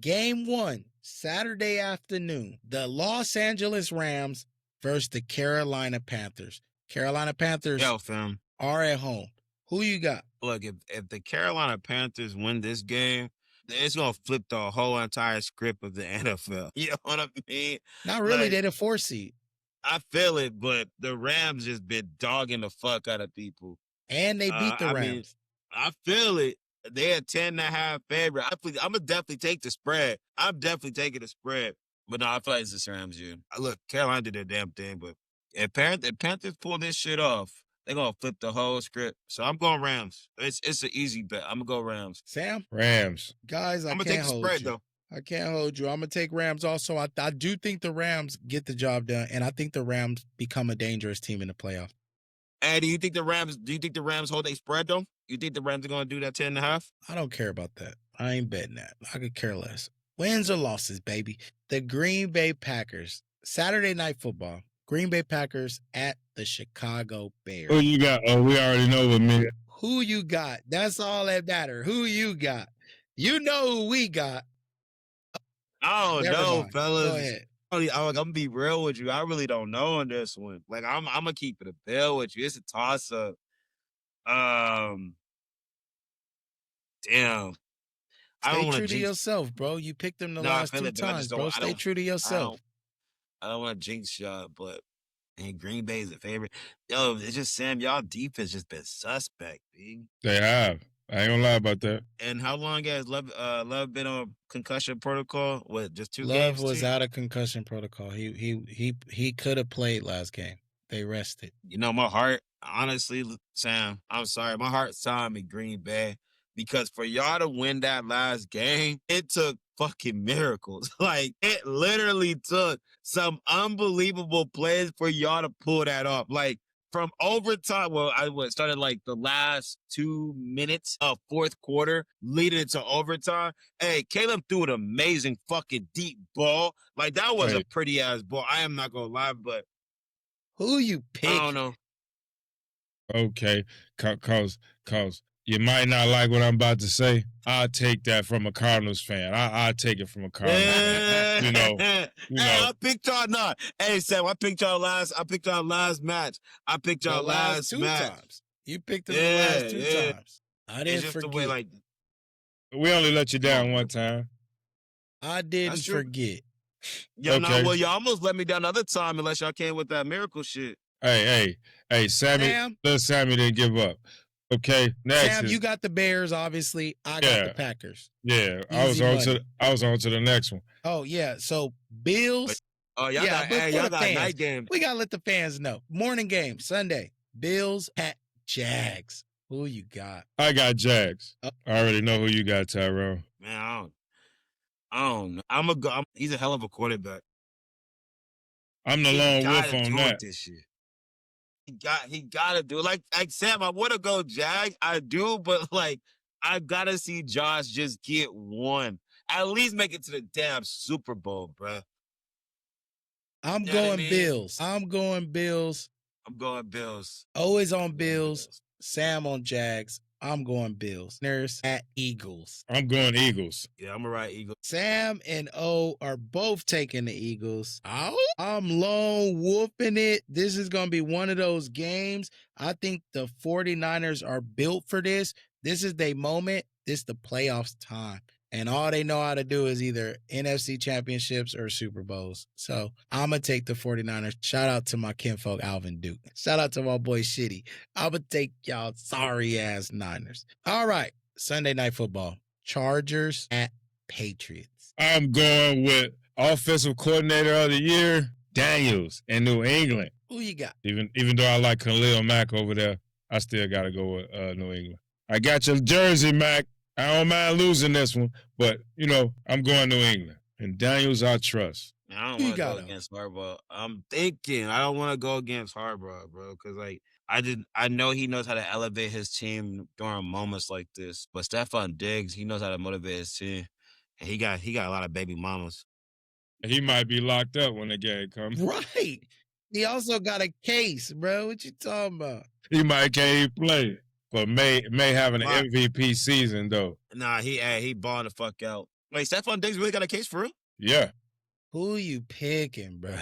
Game 1, Saturday afternoon. The Los Angeles Rams versus the Carolina Panthers. Carolina Panthers Yo, fam. are at home. Who you got? Look, if the Carolina Panthers win this game, it's going to flip the whole entire script of the NFL. You know what I mean? Not really. Like, They're the 4 seed. I feel it, but the Rams just been dogging the fuck out of people. And they beat the Rams. I feel it. They're 10.5 favorite. I'm going to definitely take the spread. I'm definitely taking the spread. But no, I feel like it's the Rams here. Look, Carolina did their damn thing, but if Panthers pull this shit off, they're going to flip the whole script. So I'm going Rams. It's an easy bet. I'm going to go Rams. Sam? Rams. Guys, I'm going to take the spread, though. I can't hold you. I'm going to take Rams also. I do think the Rams get the job done, and I think the Rams become a dangerous team in the playoffs. And do you think the Rams hold a spread, though? You think the Rams are going to do that 10.5? I don't care about that. I ain't betting that. I could care less. Wins or losses, baby. The Green Bay Packers. Saturday Night Football. Green Bay Packers at the Chicago Bears. Who you got? Oh, we already know with me. Who you got? That's all that matters. Who you got? You know who we got. Oh, no, fellas. Go ahead. I'm going to be real with you. I really don't know on this one. Like, I'm going to keep it a bill with you. It's a toss-up. Damn. Stay true to yourself, bro. You picked them the last 2 times, bro. Stay true to yourself. I don't want to jinx y'all, but Green Bay is a favorite. Yo, it's just Sam, y'all defense just been suspect, B. They have. I ain't gonna lie about that. And how long has Love been on concussion protocol? What, just 2 Love games? was out of concussion protocol. He could have played last game. They rested. You know, my heart, honestly, Sam, I'm sorry. My heart's telling me Green Bay. Because for y'all to win that last game, it took fucking miracles. Like, it literally took some unbelievable plays for y'all to pull that off. Like, from overtime, started like the last 2 minutes of fourth quarter, leading into overtime. Hey, Caleb threw an amazing fucking deep ball. Like, that was a pretty ass ball. I am not gonna lie, but who you pick? I don't know. Okay, cause you might not like what I'm about to say. I'll take that from a Cardinals fan. I'll take it from a Cardinals fan. You know. Hey, I picked y'all not. Hey, Sam, I picked y'all last match. I picked y'all last 2 match. times. You picked them the last 2 times. I didn't just forget. The way, like, we only let you down one time. I didn't forget. Yo, no, well, y'all almost let me down another time unless y'all came with that miracle shit. Hey, Sammy, little Sammy didn't give up. Okay, next. Sam, you got the Bears, obviously. I got the Packers. Yeah, I was on to the next one. Oh, yeah. So Bills. Oh, y'all got night game. We gotta let the fans know. Morning game, Sunday. Bills at Jags. Who you got? I got Jags. I already know who you got, Tyrone. Man, I don't know. He's a hell of a quarterback. I'm the lone wolf on that. This shit. He gotta do it. Like Sam, I wanna go Jags. I do, but like I gotta see Josh just get one. At least make it to the damn Super Bowl, bro. I'm going Bills. I'm going Bills. I'm going Bills. Always on Bills. Sam on Jags. I'm going Bills. Nurse at Eagles. I'm going Eagles. Yeah, I'm gonna ride Eagles. Sam and O are both taking the Eagles. I'm lone wolfing it. This is going to be one of those games. I think the 49ers are built for this. This is their moment. This is the playoffs time. And all they know how to do is either NFC championships or Super Bowls. So I'm going to take the 49ers. Shout out to my kinfolk, Alvin Duke. Shout out to my boy Shitty. I'm going to take y'all sorry-ass Niners. All right, Sunday Night Football. Chargers at Patriots. I'm going with offensive coordinator of the year, Daniels in New England. Who you got? Even though I like Khalil Mack over there, I still got to go with New England. I got your jersey, Mac. I don't mind losing this one, but, I'm going New England. And Daniels, I trust. I don't want to go against Harbaugh. I'm thinking I don't want to go against Harbaugh, bro, because I know he knows how to elevate his team during moments like this. But Stephon Diggs, he knows how to motivate his team, and he got a lot of baby mamas. He might be locked up when the game comes. Right. He also got a case, bro. What you talking about? He might can't even play, but may have an MVP season though. Nah, he balling the fuck out. Wait, Stephon Diggs really got a case for real? Yeah. Who you picking, bro?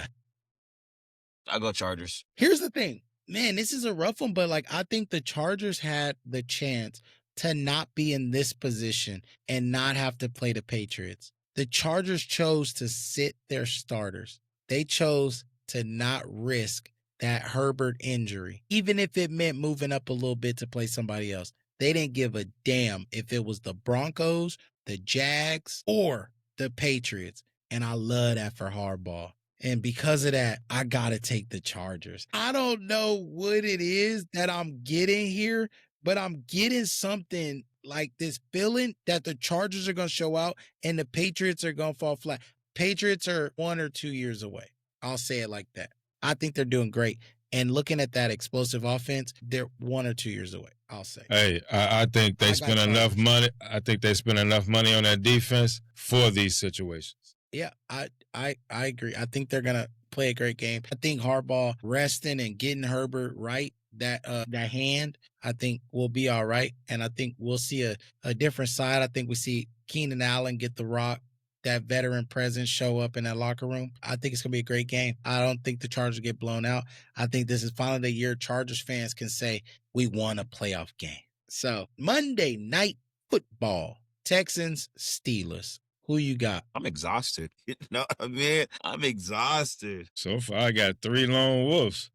I'll go Chargers. Here's the thing. Man, this is a rough one, but I think the Chargers had the chance to not be in this position and not have to play the Patriots. The Chargers chose to sit their starters. They chose to not risk that Herbert injury, even if it meant moving up a little bit to play somebody else. They didn't give a damn if it was the Broncos, the Jags, or the Patriots. And I love that for Harbaugh. And because of that, I got to take the Chargers. I don't know what it is that I'm getting here, but I'm getting something like this feeling that the Chargers are going to show out and the Patriots are going to fall flat. Patriots are 1 or 2 years away. I'll say it like that. I think they're doing great. And looking at that explosive offense, they're 1 or 2 years away, I'll say. Hey, I think they spend enough money. I think they spend enough money on that defense for these situations. Yeah, I agree. I think they're gonna play a great game. I think Harbaugh resting and getting Herbert right, that hand, I think will be all right. And I think we'll see a different side. I think we see Keenan Allen get the rock, that veteran presence show up in that locker room. I think it's gonna be a great game. I don't think the Chargers get blown out. I think this is finally the year Chargers fans can say we won a playoff game. So Monday Night Football, Texans, Steelers. Who you got? I'm exhausted. Man, I'm exhausted. So far, I got 3 lone wolves.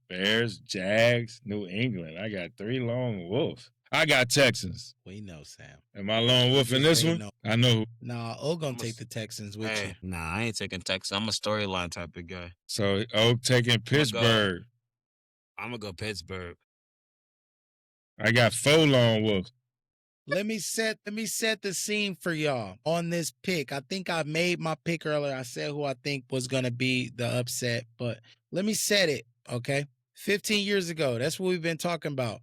Bears, Jags, New England. I got 3 lone wolves. I got Texans. We know, Sam. Am I lone wolf in this one? No. I know. Nah, O gonna take the Texans with you. Nah, I ain't taking Texans. I'm a storyline type of guy. So, taking Pittsburgh. I'm gonna go Pittsburgh. I got 4 lone wolves. Let me set the scene for y'all on this pick. I think I made my pick earlier. I said who I think was going to be the upset, but let me set it, okay? 15 years ago, that's what we've been talking about.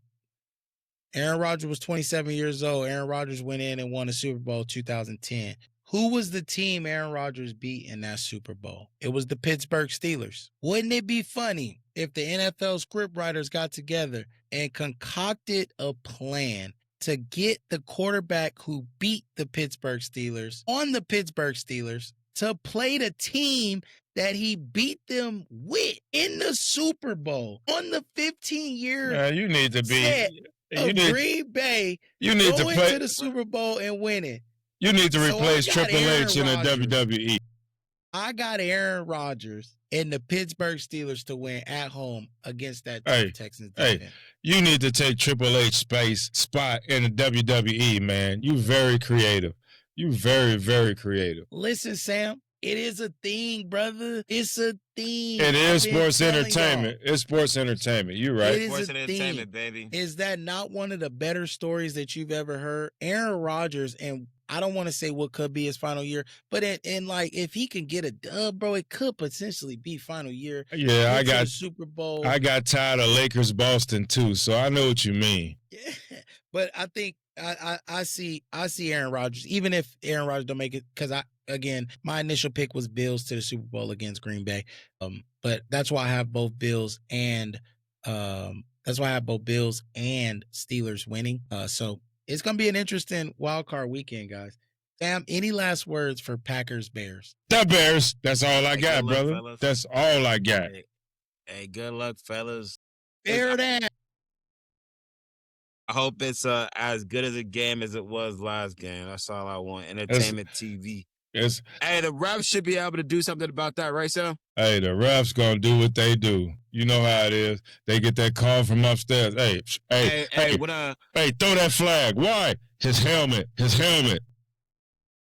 Aaron Rodgers was 27 years old. Aaron Rodgers went in and won the Super Bowl 2010. Who was the team Aaron Rodgers beat in that Super Bowl? It was the Pittsburgh Steelers. Wouldn't it be funny if the NFL scriptwriters got together and concocted a plan to get the quarterback who beat the Pittsburgh Steelers on the Pittsburgh Steelers to play the team that he beat them with in the Super Bowl on the 15-year you need to be Green Bay you need to play to the Super Bowl and winning. You need to replace Triple H in the WWE. I got Aaron Rodgers and the Pittsburgh Steelers to win at home against that Texans defense. You need to take Triple H spot in the WWE, man. You very creative. You very, very creative. Listen, Sam, it is a thing, brother. It's a thing. It is sports entertainment. It's sports entertainment. You're right. It is sports a entertainment, thing. baby. Is that not one of the better stories that you've ever heard? Aaron Rodgers, and I don't want to say what could be his final year, but if he can get a dub, bro, it could potentially be final year. Yeah, I got Super Bowl. I got tired of Lakers Boston too, so I know what you mean. Yeah, but I think I see Aaron Rodgers, even if Aaron Rodgers don't make it, because my initial pick was Bills to the Super Bowl against Green Bay, but that's why I have both Bills and That's why I have both Bills and Steelers winning. So it's going to be an interesting wild card weekend, guys. Sam, any last words for Packers Bears? The Bears. That's all I Hey, got, good luck, brother. fellas. That's all I got. Hey, good luck, fellas. Bear that. I hope it's as good as a game as it was last game. That's all I want. Entertainment TV. Hey, the refs should be able to do something about that, right, Sam? Hey, the refs gonna do what they do. You know how it is. They get that call from upstairs. Hey, throw that flag. Why? His helmet.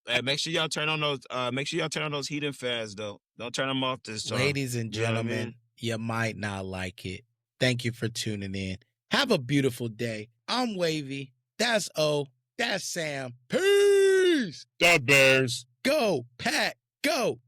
Hey, make sure y'all turn on those. Make sure y'all turn on those heating fans, though. Don't turn them off this time. Ladies and gentlemen, you might not like it. Thank you for tuning in. Have a beautiful day. I'm Wavy. That's O. That's Sam. Peace. The Bears. Go, Pack. Go.